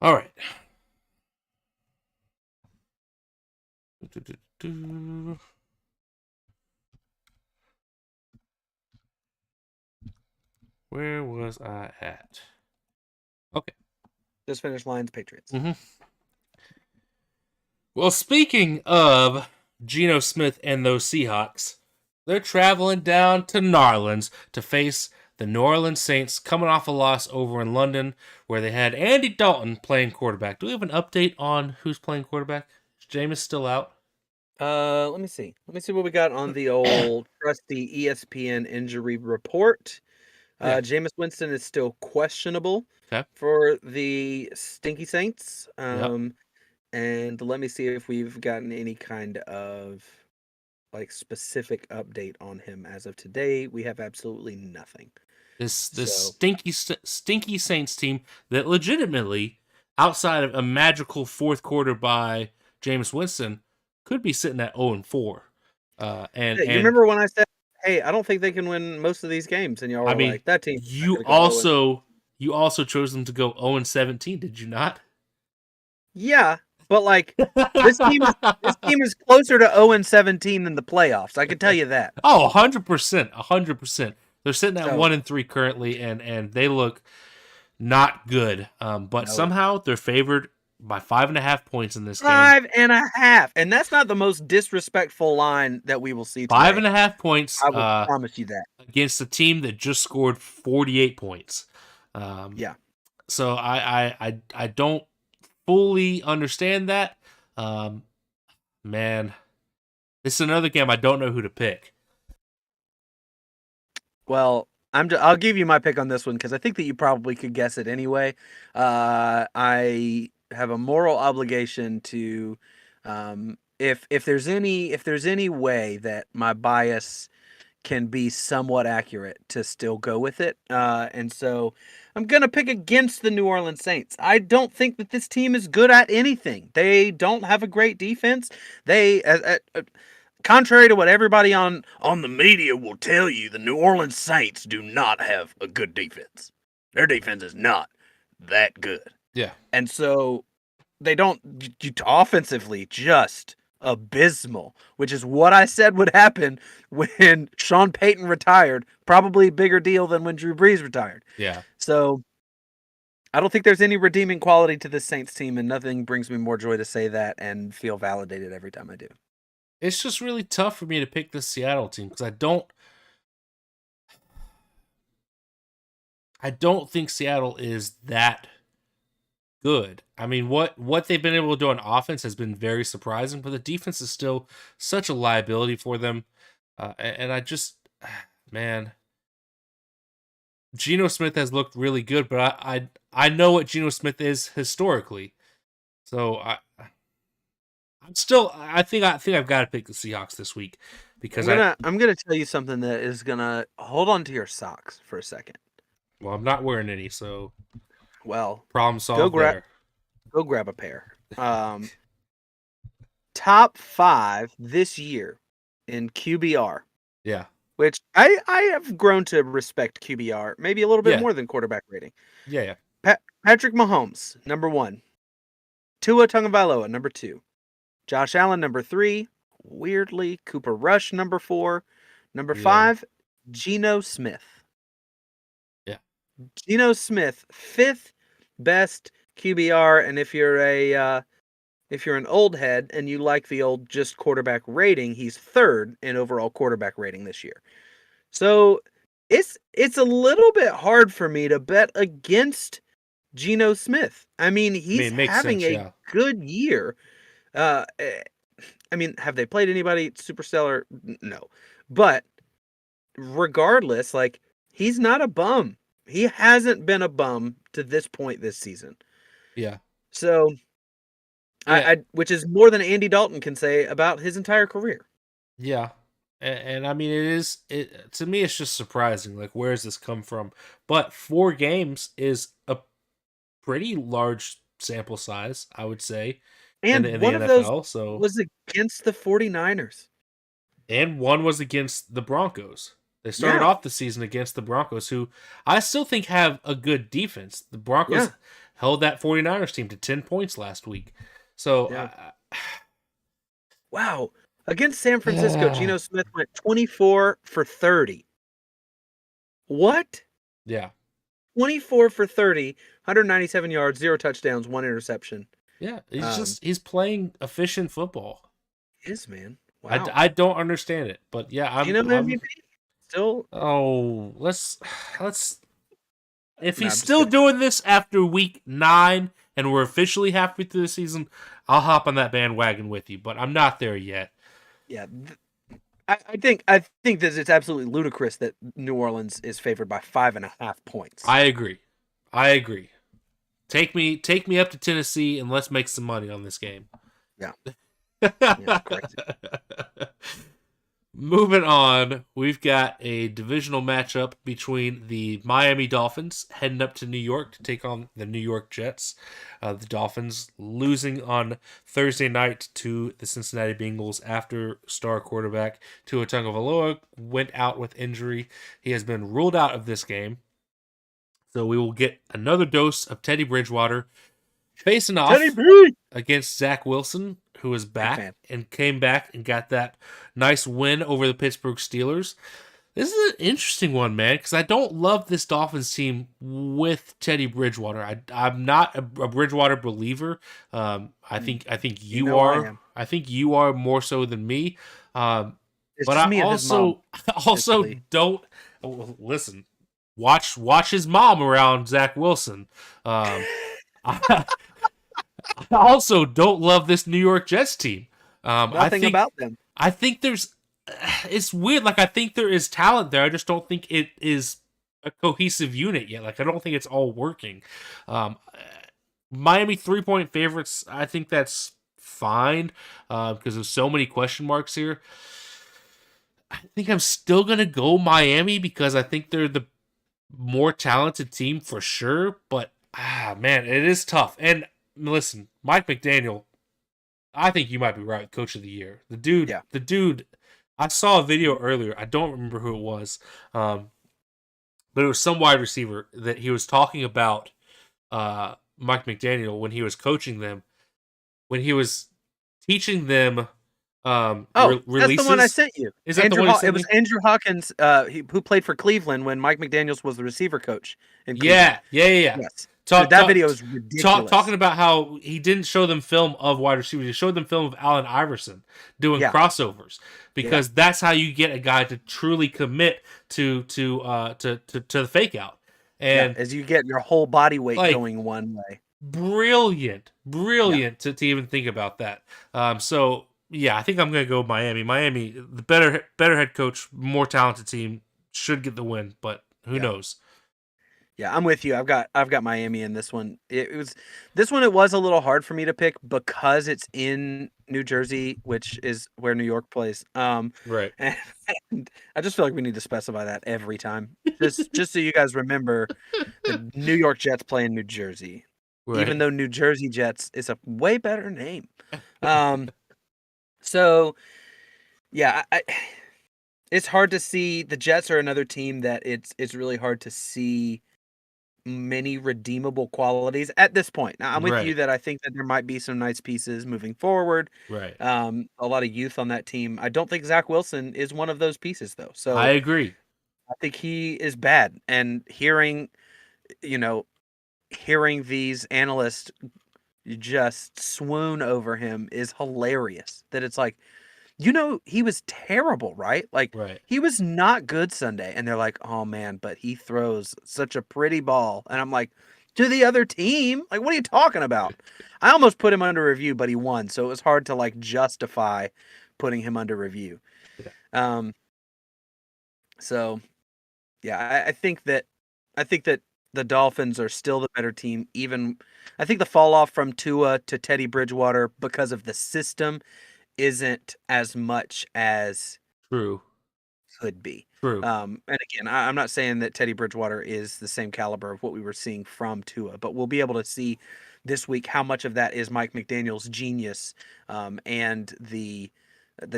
All right. Where was I at? Okay. Just finished Lions Patriots. Mm-hmm. Well, speaking of Geno Smith and those Seahawks, they're traveling down to Narlands to face the New Orleans Saints, coming off a loss over in London where they had Andy Dalton playing quarterback. Do we have an update on who's playing quarterback? Is Jameis still out? Let me see. Let me see what we got on the old trusty ESPN injury report. Yeah. Jameis Winston is still questionable Okay. for the Stinky Saints. Yep. And let me see if we've gotten any kind of like specific update on him as of today. We have absolutely nothing. This So stinky Saints team that legitimately, outside of a magical fourth quarter by Jameis Winston, could be sitting at 0-4. yeah, you remember when I said, "Hey, I don't think they can win most of these games," and y'all I were mean, like, "That team's not you going to go 0 and." also chose them to go 0-17, did you not? Yeah, but like this team is closer to 0 and 17 than the playoffs. I can tell you that. Oh, 100%, 100%. They're sitting at So 1-3 currently, and they look not good. But no. somehow they're favored by 5.5 points in this game. 5.5, and that's not the most disrespectful line that we will see Five today. and a half points I will promise you that. against a team that just scored 48 points. Yeah. So I don't fully understand that. Man, this is another game I don't know who to pick. Well, I'll give you my pick on this one because I think that you probably could guess it anyway. I have a moral obligation to, if there's any way that my bias can be somewhat accurate, to still go with it. And so I'm gonna pick against the New Orleans Saints. I don't think that this team is good at anything. They don't have a great defense. They contrary to what everybody on the media will tell you, the New Orleans Saints do not have a good defense. Their defense is not that good. Yeah. And so they don't offensively just abysmal, which is what I said would happen when Sean Payton retired. Probably a bigger deal than when Drew Brees retired. Yeah. So I don't think there's any redeeming quality to this Saints team, and nothing brings me more joy to say that and feel validated every time I do. It's just really tough for me to pick this Seattle team because I don't think Seattle is that good. I mean, what they've been able to do on offense has been very surprising, but the defense is still such a liability for them. And I just, man, Geno Smith has looked really good, but I know what Geno Smith is historically, so I think I've got to pick the Seahawks this week because I'm gonna tell you something that is gonna hold on to your socks for a second. well, I'm not wearing any, so Well, problem solved there. go grab a pair. Top 5 this year in QBR. Yeah. Which I have grown to respect QBR, maybe a little bit Yeah. more than quarterback rating. Yeah. Patrick Mahomes, number 1. Tua Tagovailoa, number 2. Josh Allen, number 3. Weirdly, Cooper Rush, number 4. Number 5, Geno Smith. Yeah. Geno Smith, 5th best QBR, and if you're an old head and you like the old just quarterback rating, he's 3rd in overall quarterback rating this year. So it's a little bit hard for me to bet against Geno Smith. I mean, I mean, he's it makes having sense, a yeah. good year. I mean, have they played anybody super stellar? No. But regardless, like, he's not a bum. He hasn't been a bum to this point this season. Yeah. So, Yeah. which is more than Andy Dalton can say about his entire career. Yeah. And I mean, it to me, it's just surprising. Like, where does this come from? But 4 games is a pretty large sample size, I would say, in And the one of those NFL. So, was against the 49ers. and one was against the Broncos. They started Yeah. off the season against the Broncos, who I still think have a good defense. The Broncos Yeah. held that 49ers team to 10 points last week. So, Yeah. Wow. Against San Francisco, I, Geno Smith went 24 for 30. What? yeah. 24 for 30, 197 yards, 0 touchdowns, 1 interception. Yeah. Um, He's playing efficient football. is, man. I, Wow. I don't understand it, but yeah, Geno I'm. MVP? Still? Oh, let's. If No, he's I'm just still kidding. doing this after week 9 and we're officially halfway through the season, I'll hop on that bandwagon with you. But I'm not there yet. Yeah. I think that it's absolutely ludicrous that New Orleans is favored by 5.5 points. I agree. I agree. Take me up to Tennessee and let's make some money on this game. Yeah. Yeah, correct. Moving on, we've got a divisional matchup between the Miami Dolphins heading up to New York to take on the New York Jets. The Dolphins losing on Thursday night to the Cincinnati Bengals after star quarterback Tua Tagovailoa went out with injury. He has been ruled out of this game. So we will get another dose of Teddy Bridgewater facing Teddy off B! against Zach Wilson, who is Big back fan. and came back and got that nice win over the Pittsburgh Steelers. This is an interesting one, man, because I don't love this Dolphins team with Teddy Bridgewater. I'm not a Bridgewater believer. I think You you know I are. am. I think you are more so than me. It's But just I me and his mom. also Basically. don't listen. Watch his mom around Zach Wilson. I also don't love this New York Jets team. Nothing about them. I think there's it's weird. Like I think there is talent there. I just don't think it is a cohesive unit yet. Like I don't think it's all working. Um, Miami 3-point favorites. I think that's fine because there's so many question marks here. I think I'm still gonna go Miami because I think they're the more talented team for sure. But man, it is tough. And listen, Mike McDaniel, I think you might be right. Coach of the year, Yeah. the dude. I saw a video earlier. I don't remember who it was, but it was some wide receiver that he was talking about Mike McDaniel when he was coaching them, when he was teaching them Oh, that's the one I releases. sent you. Is that the one you It sent was me? Andrew Hawkins, who played for Cleveland when Mike McDaniels was the receiver coach in Cleveland. Yeah. Yes. Dude, Talk, that talk, video is ridiculous. talking about how he didn't show them film of wide receivers. He showed them film of Allen Iverson doing Yeah. crossovers Yeah. because that's how you get a guy to truly commit to the fake out. Yeah. And As you get your whole body weight like going one way. brilliant Yeah. to even think about that. So yeah, I think I'm gonna go Miami. Miami, the better head coach, more talented team, should get the win, but who Yeah. knows? Yeah, I'm with you. I've got Miami in this one. It was this one. It was a little hard for me to pick because it's in New Jersey, which is where New York plays. Right. And I just feel like we need to specify that every time, just so you guys remember, the New York Jets play in New Jersey, even Right. though New Jersey Jets is a way better name. So yeah, it's hard to see. The Jets are another team that it's really hard to see many redeemable qualities at this point. Now, I'm with you Right. that I think that there might be some nice pieces moving forward. Right. A lot of youth on that team. I don't think Zach Wilson is one of those pieces, though. I So agree. I think he is bad. And you know, hearing these analysts just swoon over him is hilarious. That it's like, he was terrible, right? Like, Right. he was not good Sunday. And they're like, oh man, but he throws such a pretty ball. And I'm like, to the other team. Like, what are you talking about? I almost put him under review, but he won, so it was hard to like justify putting him under review. Yeah. So yeah, I think that the Dolphins are still the better team. Even I think the fall off from Tua to Teddy Bridgewater because of the system isn't as much as True. could be. True. And again, I'm not saying that Teddy Bridgewater is the same caliber of what we were seeing from Tua, but we'll be able to see this week how much of that is Mike McDaniel's genius and the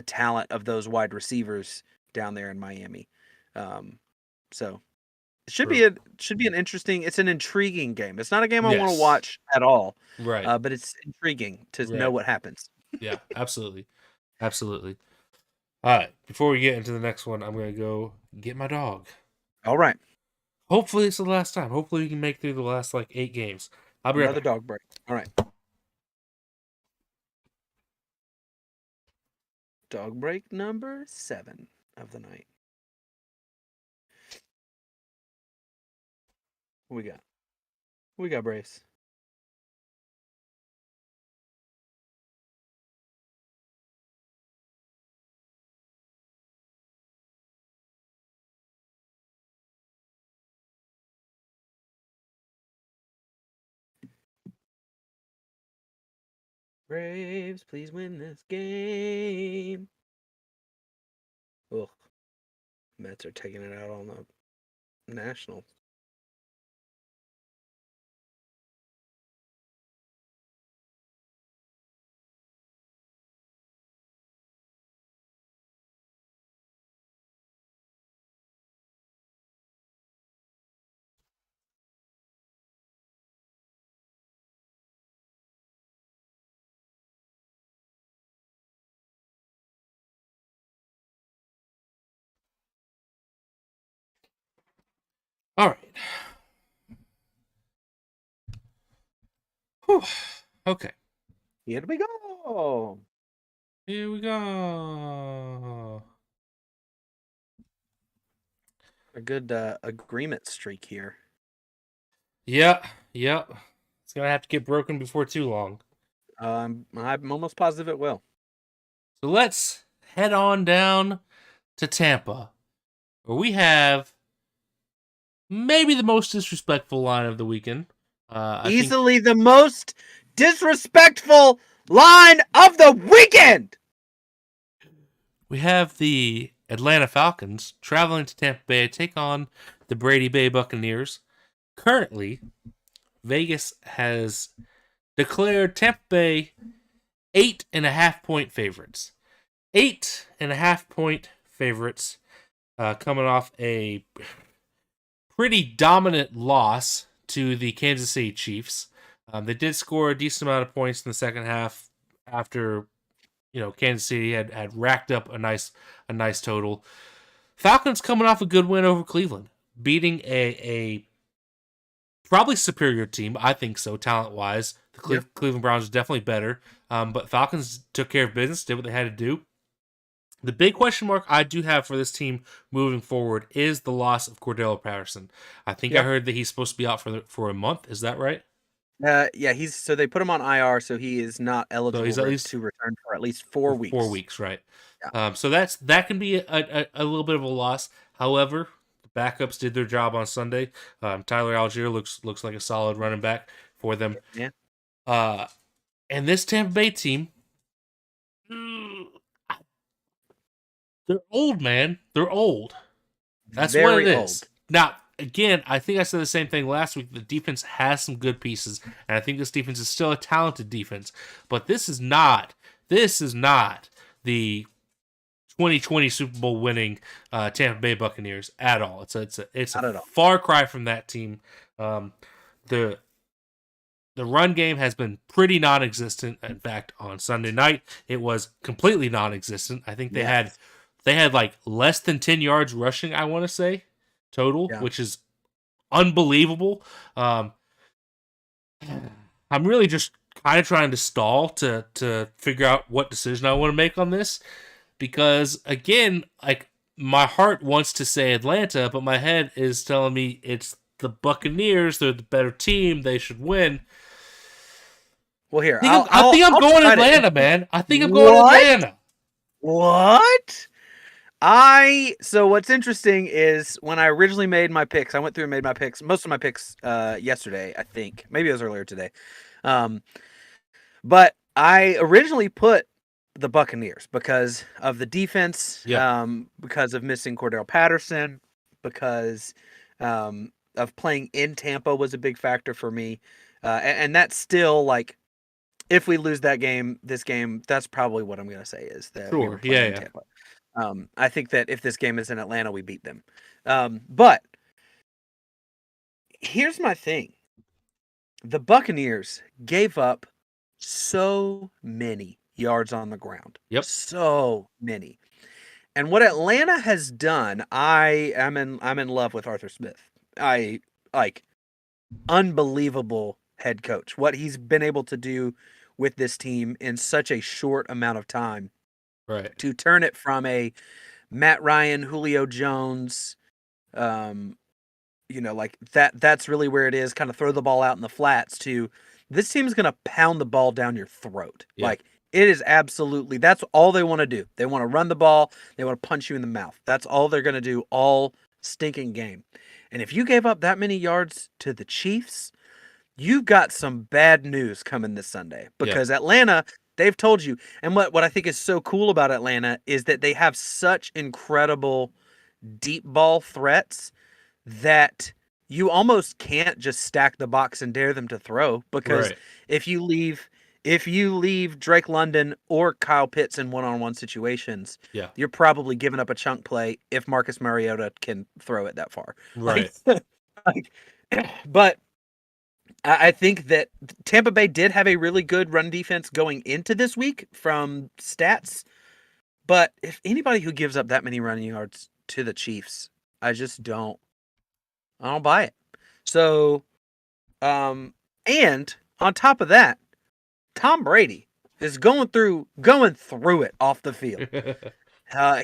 talent of those wide receivers down there in Miami. So it should be an interesting. It's an intriguing game. It's not a game I want to watch at all. Right. But it's intriguing to know what happens. Yeah, absolutely. Absolutely. All right. Before we get into the next one, I'm going to go get my dog. All right. Hopefully it's the last time. Hopefully we can make through the last 8 games. I'll be right back. Another dog break. All right. Dog break number 7 of the night. What we got? We got Brace. Braves, please win this game. Ugh. Mets are taking it out on the Nationals. All right. Whew. Okay. Here we go. Here we go. A good agreement streak here. Yep. It's going to have to get broken before too long. I'm almost positive it will. So let's head on down to Tampa, where we have maybe the most disrespectful line of the weekend. Easily the most disrespectful line of the weekend. We have the Atlanta Falcons traveling to Tampa Bay to take on the Brady Bay Buccaneers. Currently, Vegas has declared Tampa Bay 8.5-point favorites. 8.5-point favorites coming off a pretty dominant loss to the Kansas City Chiefs. They did score a decent amount of points in the second half after Kansas City had racked up a nice total. Falcons coming off a good win over Cleveland, beating a probably superior team. I think so, talent-wise. The Cleveland Browns are definitely better, but Falcons took care of business, did what they had to do. The big question mark I do have for this team moving forward is the loss of Cordell Patterson. I think I heard that he's supposed to be out for a month. Is that right? Yeah, so they put him on IR, so he is not eligible to return for at least 4 weeks. 4 weeks, right? Yeah. So that can be a little bit of a loss. However, the backups did their job on Sunday. Tyler Algier looks like a solid running back for them. Yeah. And this Tampa Bay team, they're old, man. They're old. That's very what it old. is. Now, again, I think I said the same thing last week. The defense has some good pieces, and I think this defense is still a talented defense. But this is not the 2020 Super Bowl winning Tampa Bay Buccaneers at all. It's a far cry from that team. The run game has been pretty non-existent. In fact, on Sunday night, it was completely non-existent. I think they had like less than 10 yards rushing, I want to say, total, which is unbelievable. I'm really just kind of trying to stall to figure out what decision I want to make on this, because again, like, my heart wants to say Atlanta, but my head is telling me it's the Buccaneers, they're the better team, they should win. Well, here, I think I'm I'll going try to Atlanta, influence. man. I think I'm going What? Atlanta. What? So what's interesting is when I originally made my picks, I went through and made my picks, most of my picks yesterday, I think. Maybe it was earlier today. But I originally put the Buccaneers because of the defense, Yeah. because of missing Cordell Patterson, because of playing in Tampa was a big factor for me. And that's still like, if we lose this game, that's probably what I'm going to say is that we were Sure. playing in Yeah. Tampa. I think that if this game is in Atlanta, we beat them. But here's my thing. The Buccaneers gave up so many yards on the ground. Yep. So many. And what Atlanta has done, I'm in love with Arthur Smith. I like unbelievable head coach. What he's been able to do with this team in such a short amount of time Right. to turn it from a Matt Ryan, Julio Jones, like that's really where it is, kind of throw the ball out in the flats to this team's going to pound the ball down your throat. Yeah. Like it is absolutely, that's all they want to do. They want to run the ball. They want to punch you in the mouth. That's all they're going to do all stinking game. And if you gave up that many yards to the Chiefs, you've got some bad news coming this Sunday because Atlanta, they've told you. And what I think is so cool about Atlanta is that they have such incredible deep ball threats that you almost can't just stack the box and dare them to throw because Right. if you leave Drake London or Kyle Pitts in one-on-one situations, Yeah. you're probably giving up a chunk play if Marcus Mariota can throw it that far. Right. But I think that Tampa Bay did have a really good run defense going into this week from stats. But if anybody who gives up that many running yards to the Chiefs, I don't buy it. So, and on top of that, Tom Brady is going through it off the field.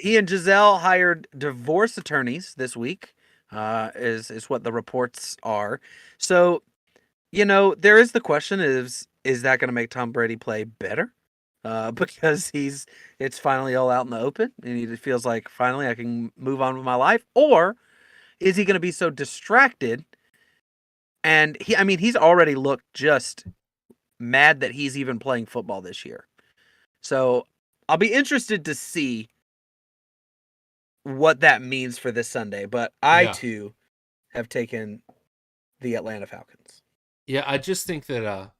He and Giselle hired divorce attorneys this week, is what the reports are. So, there is the question is that going to make Tom Brady play better? Because it's finally all out in the open and he feels like finally I can move on with my life, or is he going to be so distracted? And he's already looked just mad that he's even playing football this year. So I'll be interested to see what that means for this Sunday. But I too have taken the Atlanta Falcons. Yeah, I just think that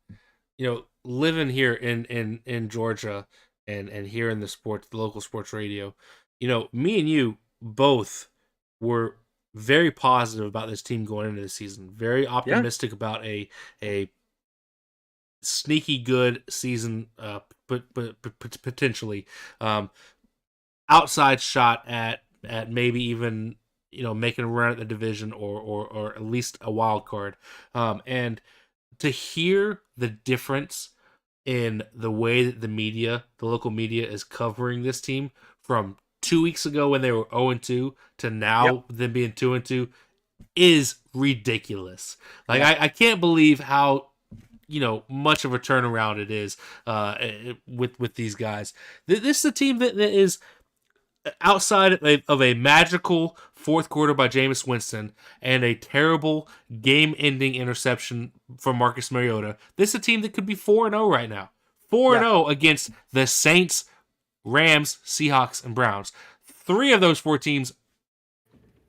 living here in Georgia and here in the local sports radio, me and you both were very positive about this team going into the season. Very optimistic about a sneaky good season, but potentially outside shot at maybe even making a run at the division or at least a wild card. And to hear the difference in the way that the local media is covering this team from 2 weeks ago when they were 0-2 to now them being 2-2 is ridiculous. Like I can't believe how much of a turnaround it is with these guys. This is a team that is outside of a magical fourth quarter by Jameis Winston and a terrible game-ending interception from Marcus Mariota. This is a team that could be 4-0 right now. 4-0 against the Saints, Rams, Seahawks, and Browns. 3 of those 4 teams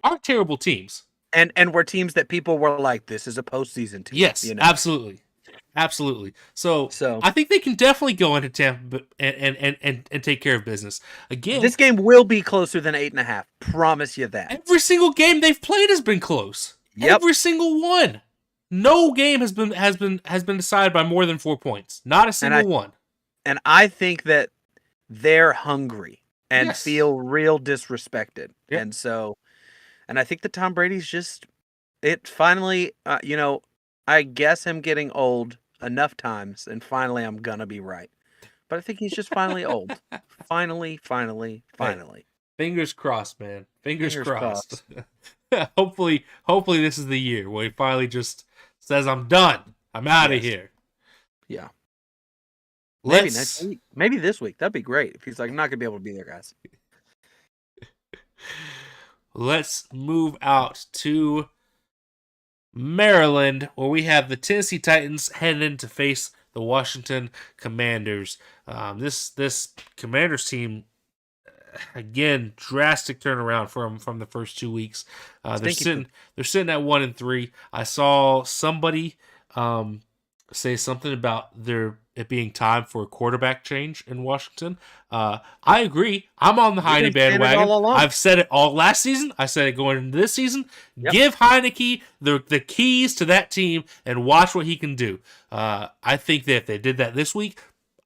aren't terrible teams. And were teams that people were like, this is a postseason team. Yes, absolutely. Absolutely. So I think they can definitely go into Tampa and take care of business. Again, this game will be closer than 8.5. Promise you that. Every single game they've played has been close. Yep. Every single one. No game has been decided by more than 4 points. Not a single one. And I think that they're hungry and feel real disrespected. Yep. And I think that Tom Brady's finally, I guess him getting old enough times, and finally I'm gonna be right. But I think he's just finally old. Finally. Fingers crossed, man. Fingers Fingers crossed. crossed. hopefully this is the year where he finally just says, "I'm done. I'm out of Yes. here." Yeah. Maybe next Let's week. Maybe this week. That'd be great if he's like, I'm not gonna be able to be there, guys. let's move out to Maryland, where we have the Tennessee Titans heading in to face the Washington Commanders. This Commanders team, again, drastic turnaround from the first 2 weeks. They're sitting at 1-3. I saw somebody say something about it being time for a quarterback change in Washington. I agree. I'm on the Heine bandwagon. I've said it all last season. I said it going into this season. Yep. Give Heineke the keys to that team and watch what he can do. I think that if they did that this week,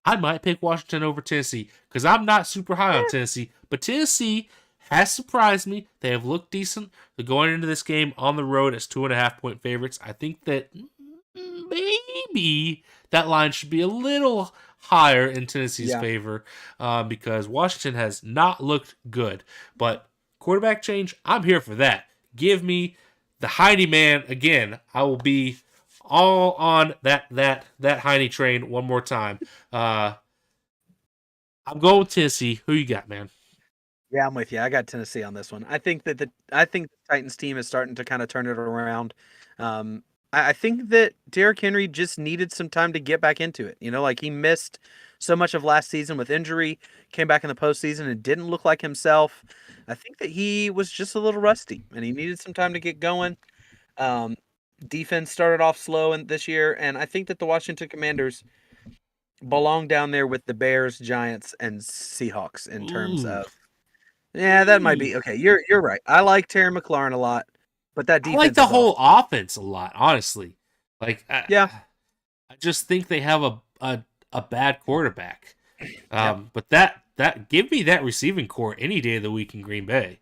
I might pick Washington over Tennessee because I'm not super high on Tennessee. But Tennessee has surprised me. They have looked decent. They're going into this game on the road as 2.5-point favorites. I think that maybe that line should be a little higher in Tennessee's favor because Washington has not looked good. But quarterback change, I'm here for that. Give me the Heine man again. I will be all on that Heine train one more time. I'm going with Tennessee. Who you got, man? Yeah, I'm with you. I got Tennessee on this one. I think the Titans team is starting to kind of turn it around. I think that Derrick Henry just needed some time to get back into it. Like he missed so much of last season with injury, came back in the postseason and didn't look like himself. I think that he was just a little rusty and he needed some time to get going. Defense started off slow this year, and I think that the Washington Commanders belong down there with the Bears, Giants, and Seahawks in terms of. Yeah, that might be okay. You're right. I like Terry McLaurin a lot, but that defense. I like the whole offense a lot, honestly. Like, I just think they have a bad quarterback. But that give me that receiving core any day of the week in Green Bay.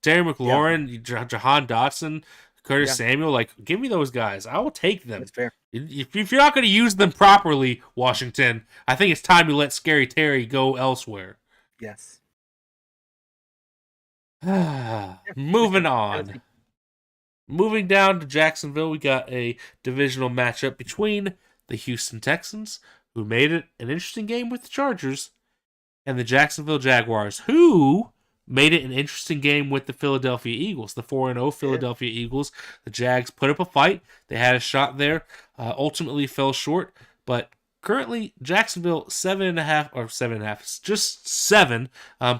Terry McLaurin, Jahan Dotson, Curtis Samuel, like give me those guys. I will take them. That's fair. If you're not going to use them properly, Washington, I think it's time to let Scary Terry go elsewhere. Yes. Moving on. Moving down to Jacksonville, we got a divisional matchup between the Houston Texans, who made it an interesting game with the Chargers, and the Jacksonville Jaguars, who made it an interesting game with the Philadelphia Eagles, the 4-0 Philadelphia Eagles. The Jags put up a fight. They had a shot there, ultimately fell short, but currently Jacksonville 7.5, just 7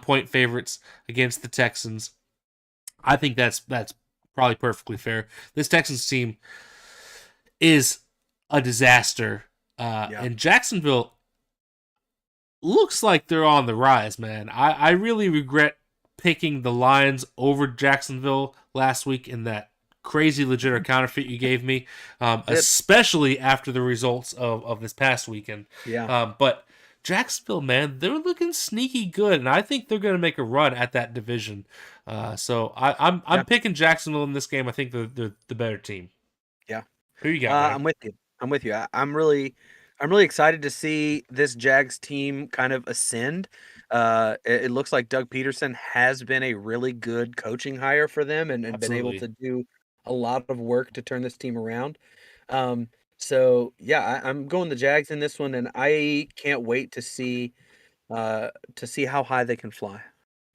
point favorites against the Texans. I think that's probably perfectly fair. This Texans team is a disaster, and Jacksonville looks like they're on the rise, man. I really regret picking the Lions over Jacksonville last week in that crazy legit or counterfeit you gave me, especially after the results of this past weekend. But Jacksonville, man, they're looking sneaky good, and I think they're going to make a run at that division. So I'm picking Jacksonville in this game. I think they're the better team. Yeah. Who you got? I'm with you. I'm really excited to see this Jags team kind of ascend. It looks like Doug Peterson has been a really good coaching hire for them and been able to do a lot of work to turn this team around. So yeah, I'm going the Jags in this one, and I can't wait to see how high they can fly.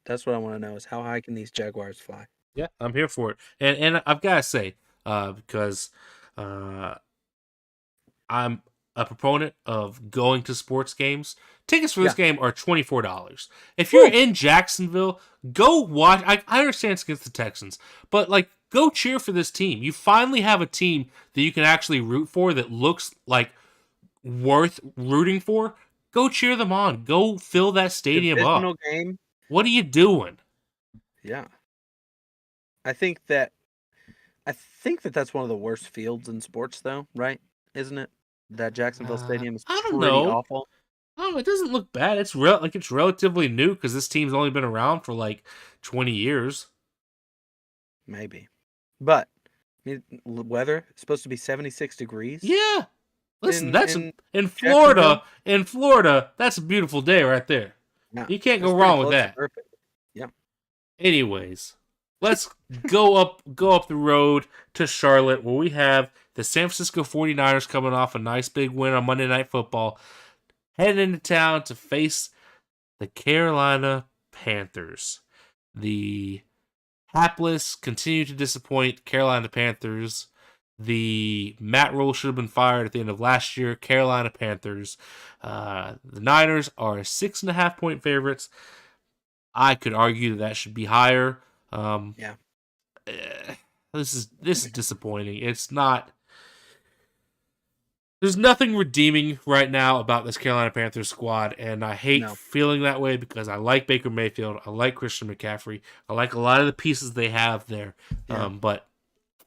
That's what I want to know is how high can these Jaguars fly? Yeah, I'm here for it. And I've got to say, because I'm a proponent of going to sports games. Tickets for this game are $24. If you're in Jacksonville, go watch. I understand it's against the Texans, but like go cheer for this team. You finally have a team that you can actually root for that looks like worth rooting for. Go cheer them on. Go fill that stadium up. Game. What are you doing? Yeah. I think that that's one of the worst fields in sports, though, right? Isn't it? That Jacksonville Stadium is pretty awful. Oh, it doesn't look bad. It's relatively new because this team's only been around for like 20 years. Maybe, but weather is supposed to be 76 degrees. Yeah, listen, in Florida. In Florida, that's a beautiful day right there. Yeah, you can't go wrong with that. Perfect. Yeah. Anyways, let's go up the road to Charlotte, where we have the San Francisco 49ers coming off a nice big win on Monday Night Football, heading into town to face the Carolina Panthers. The hapless continue to disappoint Carolina Panthers. The Matt Rule should have been fired at the end of last year. Carolina Panthers. The Niners are 6.5-point favorites. I could argue that should be higher. Yeah. This is disappointing. It's not. There's nothing redeeming right now about this Carolina Panthers squad, and I hate feeling that way because I like Baker Mayfield, I like Christian McCaffrey, I like a lot of the pieces they have there, but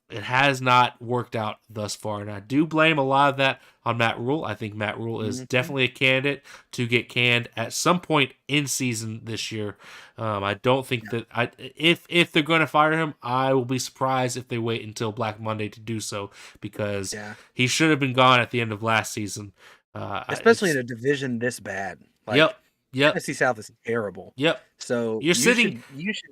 it has not worked out thus far, and I do blame a lot of that on Matt Rule. I think Matt Rule is definitely a candidate to get canned at some point in season this year. I don't think that if they're going to fire him, I will be surprised if they wait until Black Monday to do so, because he should have been gone at the end of last season. Especially in a division this bad. Yep. Tennessee South is terrible. Yep. So you should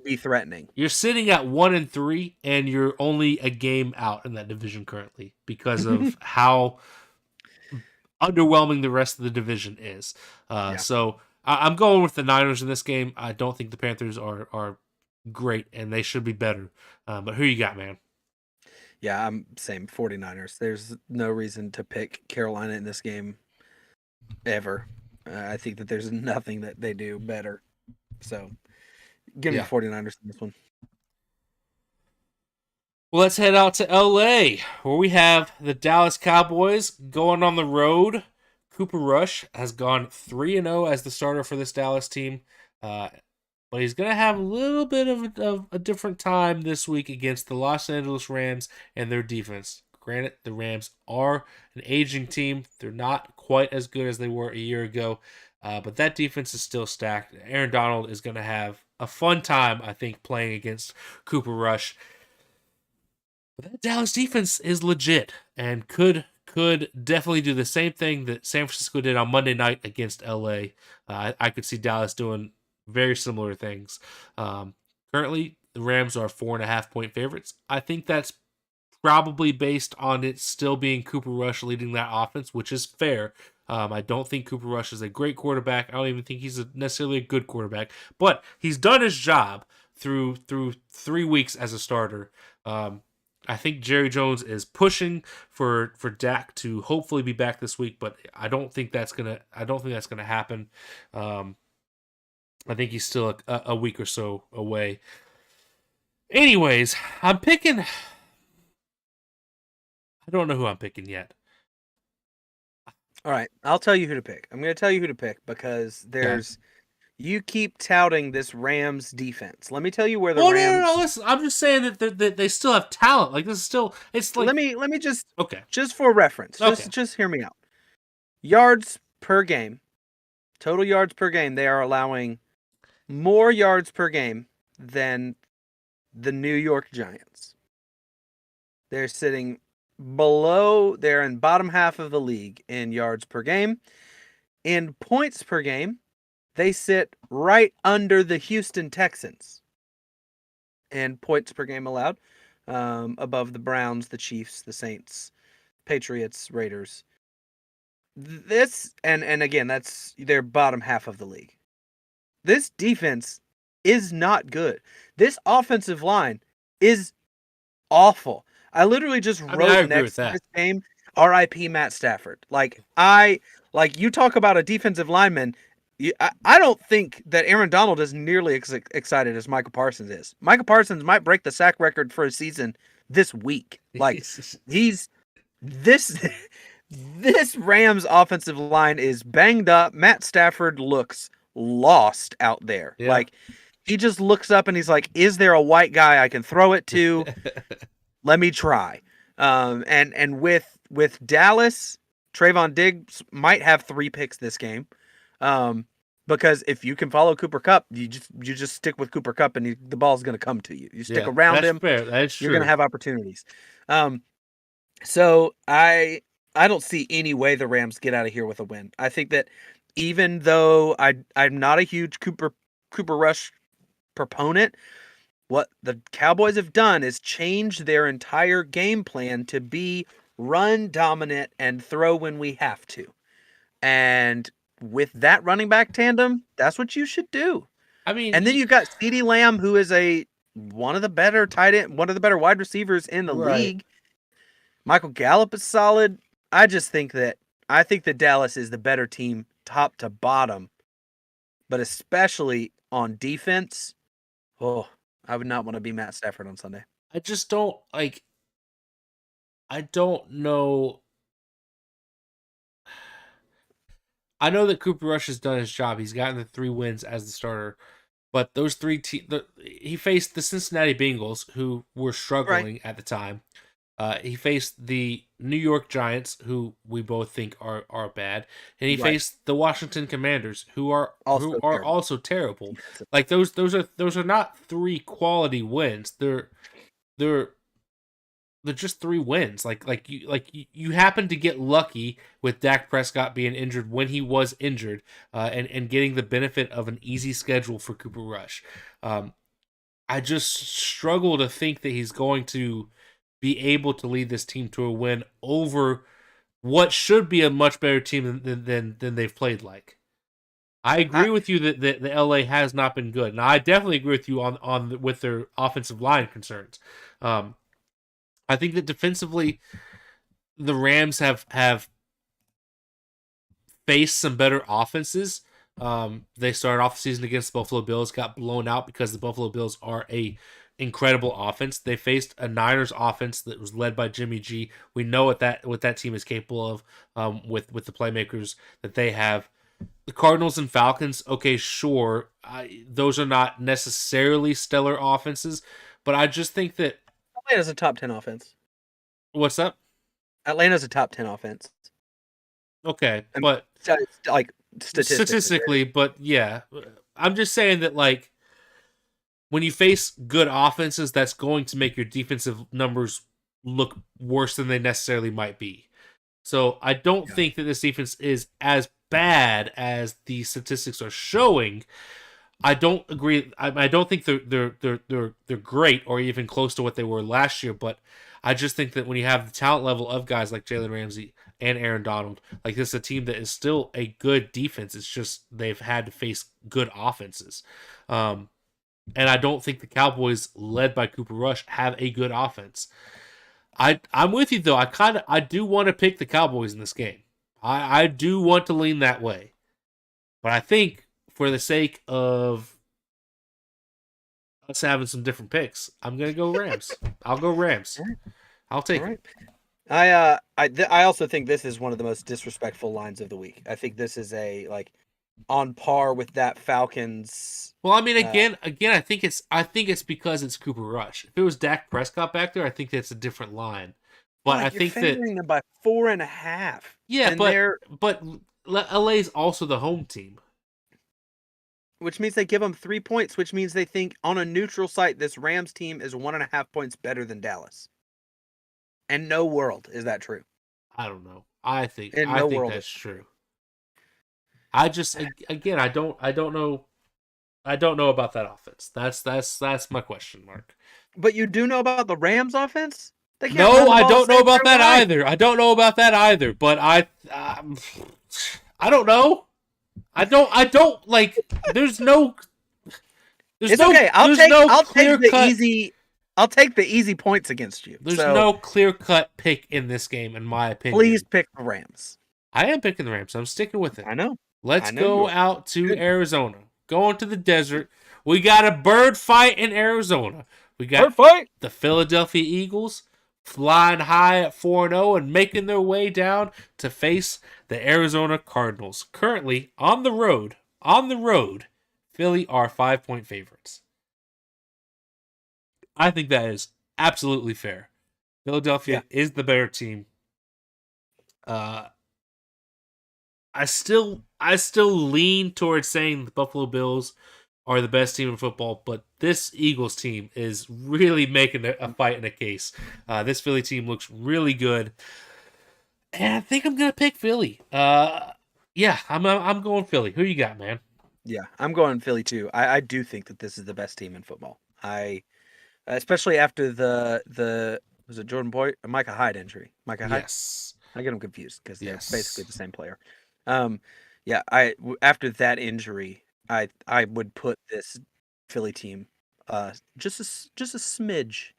be threatening. You're sitting at 1-3, and you're only a game out in that division currently because of how underwhelming the rest of the division is. So I'm going with the Niners in this game. I don't think the Panthers are great, and they should be better. But who you got, man? Yeah, I'm same 49ers. There's no reason to pick Carolina in this game ever. I think that there's nothing that they do better. So give me the 49ers in this one. Well, let's head out to LA, where we have the Dallas Cowboys going on the road. Cooper Rush has gone 3-0 as the starter for this Dallas team. But he's going to have a little bit of a different time this week against the Los Angeles Rams and their defense. Granted, the Rams are an aging team. They're not quite as good as they were a year ago, but that defense is still stacked. Aaron Donald is going to have a fun time, I think, playing against Cooper Rush. But that Dallas defense is legit and could definitely do the same thing that San Francisco did on Monday night against LA. I could see Dallas doing very similar things. Currently, the Rams are 4.5-point favorites. I think that's probably based on it still being Cooper Rush leading that offense, which is fair. I don't think Cooper Rush is a great quarterback. I don't even think he's necessarily a good quarterback, but he's done his job through 3 weeks as a starter. I think Jerry Jones is pushing for Dak to hopefully be back this week, but I don't think that's gonna happen. I think he's still a week or so away. Anyways, I'm picking. I don't know who I'm picking yet. All right, I'll tell you who to pick. I'm going to tell you who to pick because you keep touting this Rams defense. Let me tell you where the Rams. No. Listen, I'm just saying that they still have talent. Like this is still. It's like. Let me just. Okay. Just for reference, just hear me out. Yards per game, total yards per game. They are allowing more yards per game than the New York Giants. They're sitting below, they're in bottom half of the league in yards per game. In points per game, they sit right under the Houston Texans in points per game allowed, above the Browns, the Chiefs, the Saints, Patriots, Raiders. This, and again, that's their bottom half of the league. This defense is not good. This offensive line is awful. I literally just wrote next to this game, R.I.P. Matt Stafford. Like you talk about a defensive lineman. I don't think that Aaron Donald is nearly as excited as Micah Parsons is. Micah Parsons might break the sack record for a season this week. Like this Rams offensive line is banged up. Matt Stafford looks lost out there. Yeah. Like he just looks up and he's like, "Is there a white guy I can throw it to? Let me try." And with Dallas, Trayvon Diggs might have 3 picks this game. Because if you can follow Cooper Kupp, you just stick with Cooper Kupp and the ball's going to come to you. You stick around him, fair. That's you're going to have opportunities. So I don't see any way the Rams get out of here with a win. I think that even though I'm not a huge Cooper Rush proponent, What the Cowboys have done is change their entire game plan to be run dominant and throw when we have to. And with that running back tandem, that's what you should do. I mean, And then you've got CeeDee Lamb, who is one of the better tight end, one of the better wide receivers in the right. league. Michael Gallup is solid. I think that Dallas is the better team top to bottom, but especially on defense. Oh, I would not want to be Matt Stafford on Sunday. I just don't like. I don't know. I know that Cooper Rush has done his job. He's gotten the 3 wins as the starter, but those he faced the Cincinnati Bengals, who were struggling at the time. He faced the New York Giants, who we both think are bad, and he faced the Washington Commanders, who are also terrible. Like those are not 3 quality wins. They're just 3 wins. Like you happen to get lucky with Dak Prescott being injured when he was injured, and getting the benefit of an easy schedule for Cooper Rush. I just struggle to think that he's going to be able to lead this team to a win over what should be a much better team than they've played like. I agree with you that the LA has not been good. Now I definitely agree with you on with their offensive line concerns. I think that defensively, the Rams have faced some better offenses. They started off the season against the Buffalo Bills, got blown out because the Buffalo Bills are a incredible offense. They faced a Niners offense that was led by Jimmy G. We know what that team is capable of, with the playmakers that they have. The Cardinals and Falcons, okay, sure, those are not necessarily stellar offenses, but I just think that Atlanta's a top 10 offense. What's up? Atlanta's a top 10 offense. Okay, but like statistically, but yeah, I'm just saying that like when you face good offenses, that's going to make your defensive numbers look worse than they necessarily might be. So I don't think that this defense is as bad as the statistics are showing. I don't agree. I don't think they're great or even close to what they were last year. But I just think that when you have the talent level of guys like Jalen Ramsey and Aaron Donald, like this is a team that is still a good defense. It's just they've had to face good offenses. And I don't think the Cowboys, led by Cooper Rush, have a good offense. I'm with you though. I do want to pick the Cowboys in this game. I do want to lean that way. But I think for the sake of us having some different picks, I'm gonna go Rams. I'll go Rams. I'll take it. I also think this is one of the most disrespectful lines of the week. I think this is on par with that Falcons. Well, I mean, again, I think it's because it's Cooper Rush. If it was Dak Prescott back there, I think that's a different line. But I think favoring them by 4.5. Yeah, but LA's also the home team, which means they give them 3 points. Which means they think on a neutral site, this Rams team is 1.5 points better than Dallas. And no world is that true. I don't know. I think that's true. I just again I don't know about that offense. That's my question mark. But you do know about the Rams offense? No, I don't know about that either. I don't know about that either. But I don't know. I don't like. There's no. It's okay. I'll take the easy points against you. There's no clear-cut pick in this game, in my opinion. Please pick the Rams. I am picking the Rams. I'm sticking with it. I know. Let's go out to Arizona. Going to the desert. We got a bird fight in Arizona. We got the Philadelphia Eagles flying high at 4-0 and making their way down to face the Arizona Cardinals. Currently on the road, Philly are 5-point favorites. I think that is absolutely fair. Philadelphia is the better team. I still lean towards saying the Buffalo Bills are the best team in football, but this Eagles team is really making a fight in a case. This Philly team looks really good, and I think I'm gonna pick Philly. I'm going Philly. Who you got, man? Yeah, I'm going Philly too. I do think that this is the best team in football. I especially after the was it Jordan Boyd, Micah Hyde injury? Micah Hyde. Yes. I get them confused because they're basically Yes. the same player. Um, yeah, after that injury, I would put this Philly team just a smidge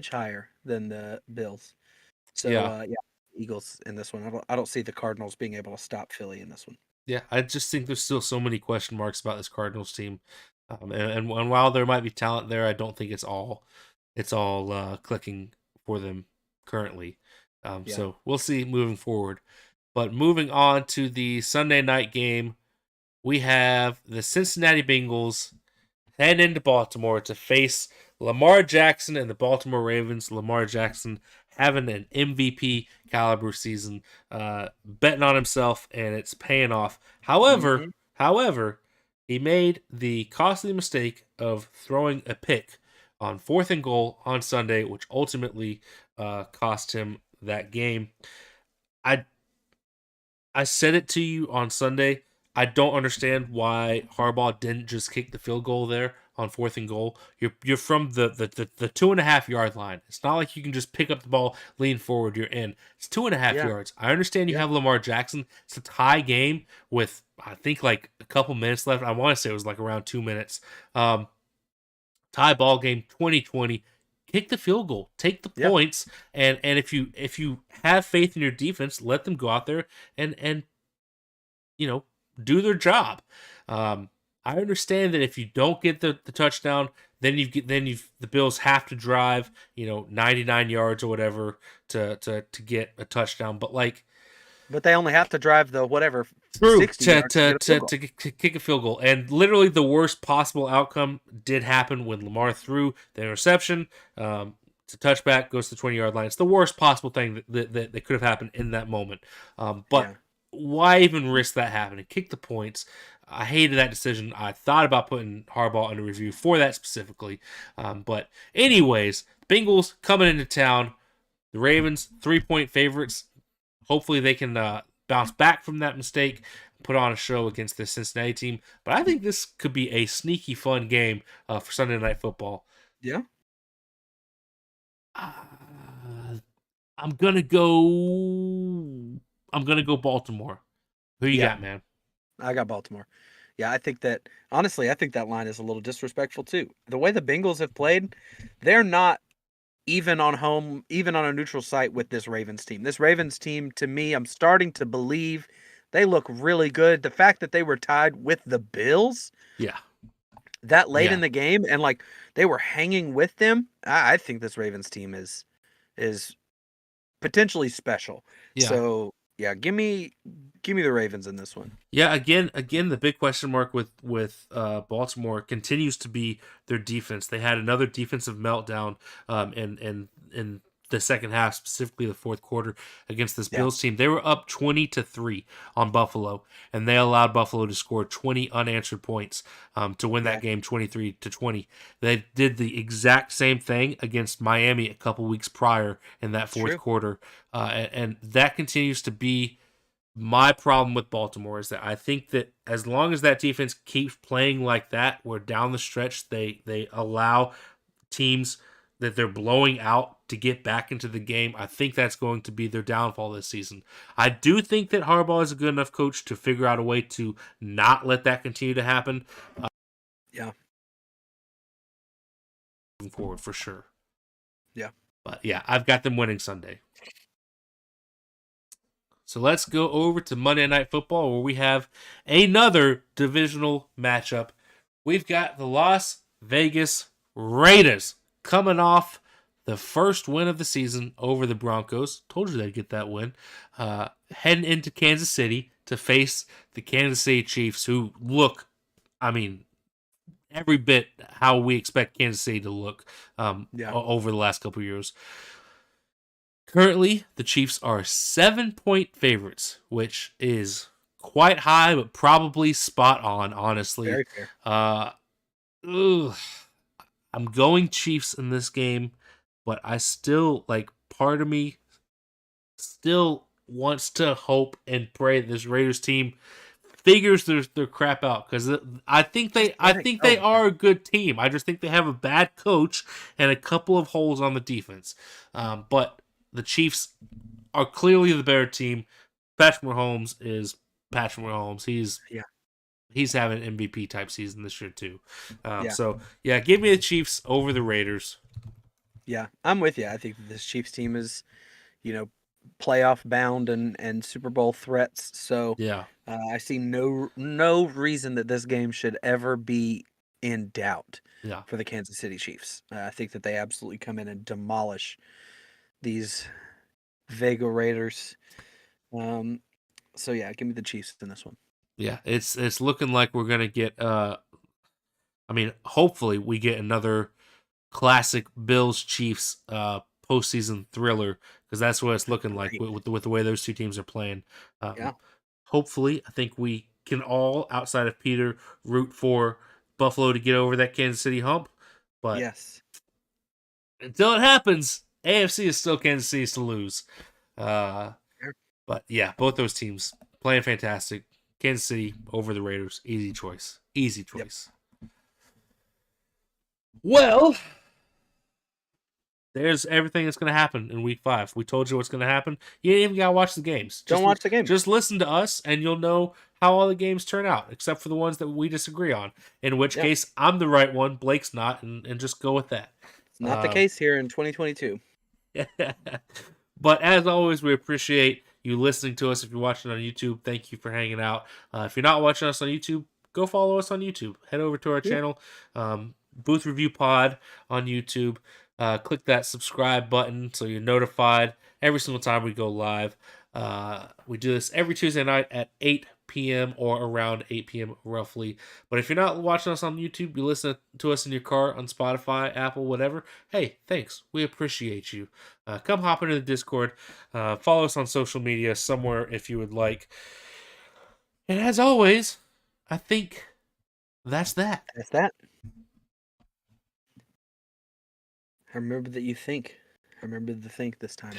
higher than the Bills. So Yeah. yeah, Eagles in this one. I don't see the Cardinals being able to stop Philly in this one. Yeah. I just think there's still so many question marks about this Cardinals team. And while there might be talent there, I don't think it's all clicking for them currently. Yeah. So we'll see moving forward. But moving on to the Sunday night game, we have the Cincinnati Bengals head into Baltimore to face Lamar Jackson and the Baltimore Ravens. Lamar Jackson having an MVP caliber season, betting on himself, and it's paying off. However, Hmm. however, he made the costly mistake of throwing a pick on 4th and goal on Sunday, which ultimately cost him that game. I I said it to you on Sunday. I don't understand why Harbaugh didn't just kick the field goal there on 4th and goal. You're from the 2.5 yard line. It's not like you can just pick up the ball, lean forward, you're in. It's 2.5 yards. I understand you Yeah. have Lamar Jackson. It's a tie game with I think like a couple minutes left. I want to say it was like around 2 minutes. Um, Tie ball game 2020. Kick the field goal, take the Yeah. points, and if you have faith in your defense, let them go out there and you know, do their job. Um, I understand that if you don't get the touchdown, then the Bills have to drive, 99 yards or whatever to get a touchdown. But like But they only have to drive the whatever true 60 yards to get a field goal. to kick a field goal, and literally the worst possible outcome did happen when Lamar threw the interception. It's a touchback, goes to the 20-yard line. It's the worst possible thing that could have happened in that moment. But Yeah. why even risk that happening? Kick the points. I hated that decision. I thought about putting Harbaugh under review for that specifically. But anyways, Bengals coming into town. The Ravens 3-point favorites. Hopefully they can bounce back from that mistake, put on a show against this Cincinnati team. But I think this could be a sneaky fun game for Sunday Night Football. Yeah. Uh, I'm gonna go. I'm gonna go Baltimore. Who you Yeah. got, man? I got Baltimore. Yeah, I think that honestly, I think that line is a little disrespectful too. The way the Bengals have played, they're not even on home, even on a neutral site with this Ravens team. This Ravens team, to me, I'm starting to believe they look really good. The fact that they were tied with the Bills Yeah, that late yeah, in the game and like they were hanging with them, I think this Ravens team is potentially special. yeah. So yeah, give me the Ravens in this one. Yeah, again, the big question mark with Baltimore continues to be their defense. They had another defensive meltdown, in the second half, specifically the fourth quarter against this Yeah, Bills team. They were up 20-3 on Buffalo, and they allowed Buffalo to score 20 unanswered points to win yeah, that game 23-20. They did the exact same thing against Miami a couple weeks prior in that it's fourth true. quarter, and that continues to be my problem with Baltimore is that I think that as long as that defense keeps playing like that, where down the stretch they allow teams that they're blowing out to get back into the game, I think that's going to be their downfall this season. I do think that Harbaugh is a good enough coach to figure out a way to not let that continue to happen Yeah, moving forward for sure. yeah, But yeah, I've got them winning Sunday. So let's go over to Monday Night Football where we have another divisional matchup. We've got the Las Vegas Raiders coming off the first win of the season over the Broncos. Told you they'd get that win. Heading into Kansas City to face the Kansas City Chiefs, who look, I mean, every bit how we expect Kansas City to look yeah. over the last couple of years. Currently, the Chiefs are 7-point favorites, which is quite high, but probably spot on, honestly. Very fair. Uh, ugh, I'm going Chiefs in this game, but I still, like, part of me still wants to hope and pray that this Raiders team figures their crap out because I think Just I let it think they go. are a good team. I just think they have a bad coach and a couple of holes on the defense. But the Chiefs are clearly the better team. Patrick Mahomes is Patrick Mahomes. Yeah, He's having an MVP type season this year too. yeah, So yeah, give me the Chiefs over the Raiders. yeah. I'm with you. I think this Chiefs team is, you know, playoff bound and Super Bowl threats. So Yeah, I see no reason that this game should ever be in doubt yeah, for the Kansas City Chiefs. I think that they absolutely come in and demolish these Vega Raiders. Um, so yeah, give me the Chiefs in this one. yeah. It's looking like we're gonna get. I mean, hopefully we get another classic Bills Chiefs postseason thriller because that's what it's looking like Great. with the way those two teams are playing. Yeah. Hopefully, I think we can all, outside of Peter, root for Buffalo to get over that Kansas City hump. But Yes. until it happens, AFC is still Kansas City's to lose. Uh, Sure. but yeah, both those teams playing fantastic. Kansas City over the Raiders, easy choice. Easy Yep. choice. Well, there's everything that's going to happen in week 5. We told you what's going to happen. You ain't even got to watch the games. Don't watch the games. Just listen to us, and you'll know how all the games turn out, except for the ones that we disagree on. In which Yep. case, I'm the right one, Blake's not, and just go with that. It's not the case here in 2022. But as always, we appreciate you listening to us. If you're watching on YouTube, thank you for hanging out. If you're not watching us on YouTube, go follow us on YouTube. Head over to our channel, Booth Review Pod on YouTube. Click that subscribe button so you're notified every single time we go live. We do this every Tuesday night at 8 p.m. or around 8 p.m. roughly. But if you're not watching us on YouTube, you listen to us in your car on Spotify, Apple, whatever. Hey, thanks. We appreciate you. Come hop into the Discord. Follow us on social media somewhere if you would like. And as always, I think that's that. That's that. I remember that you think. I remember to think this time.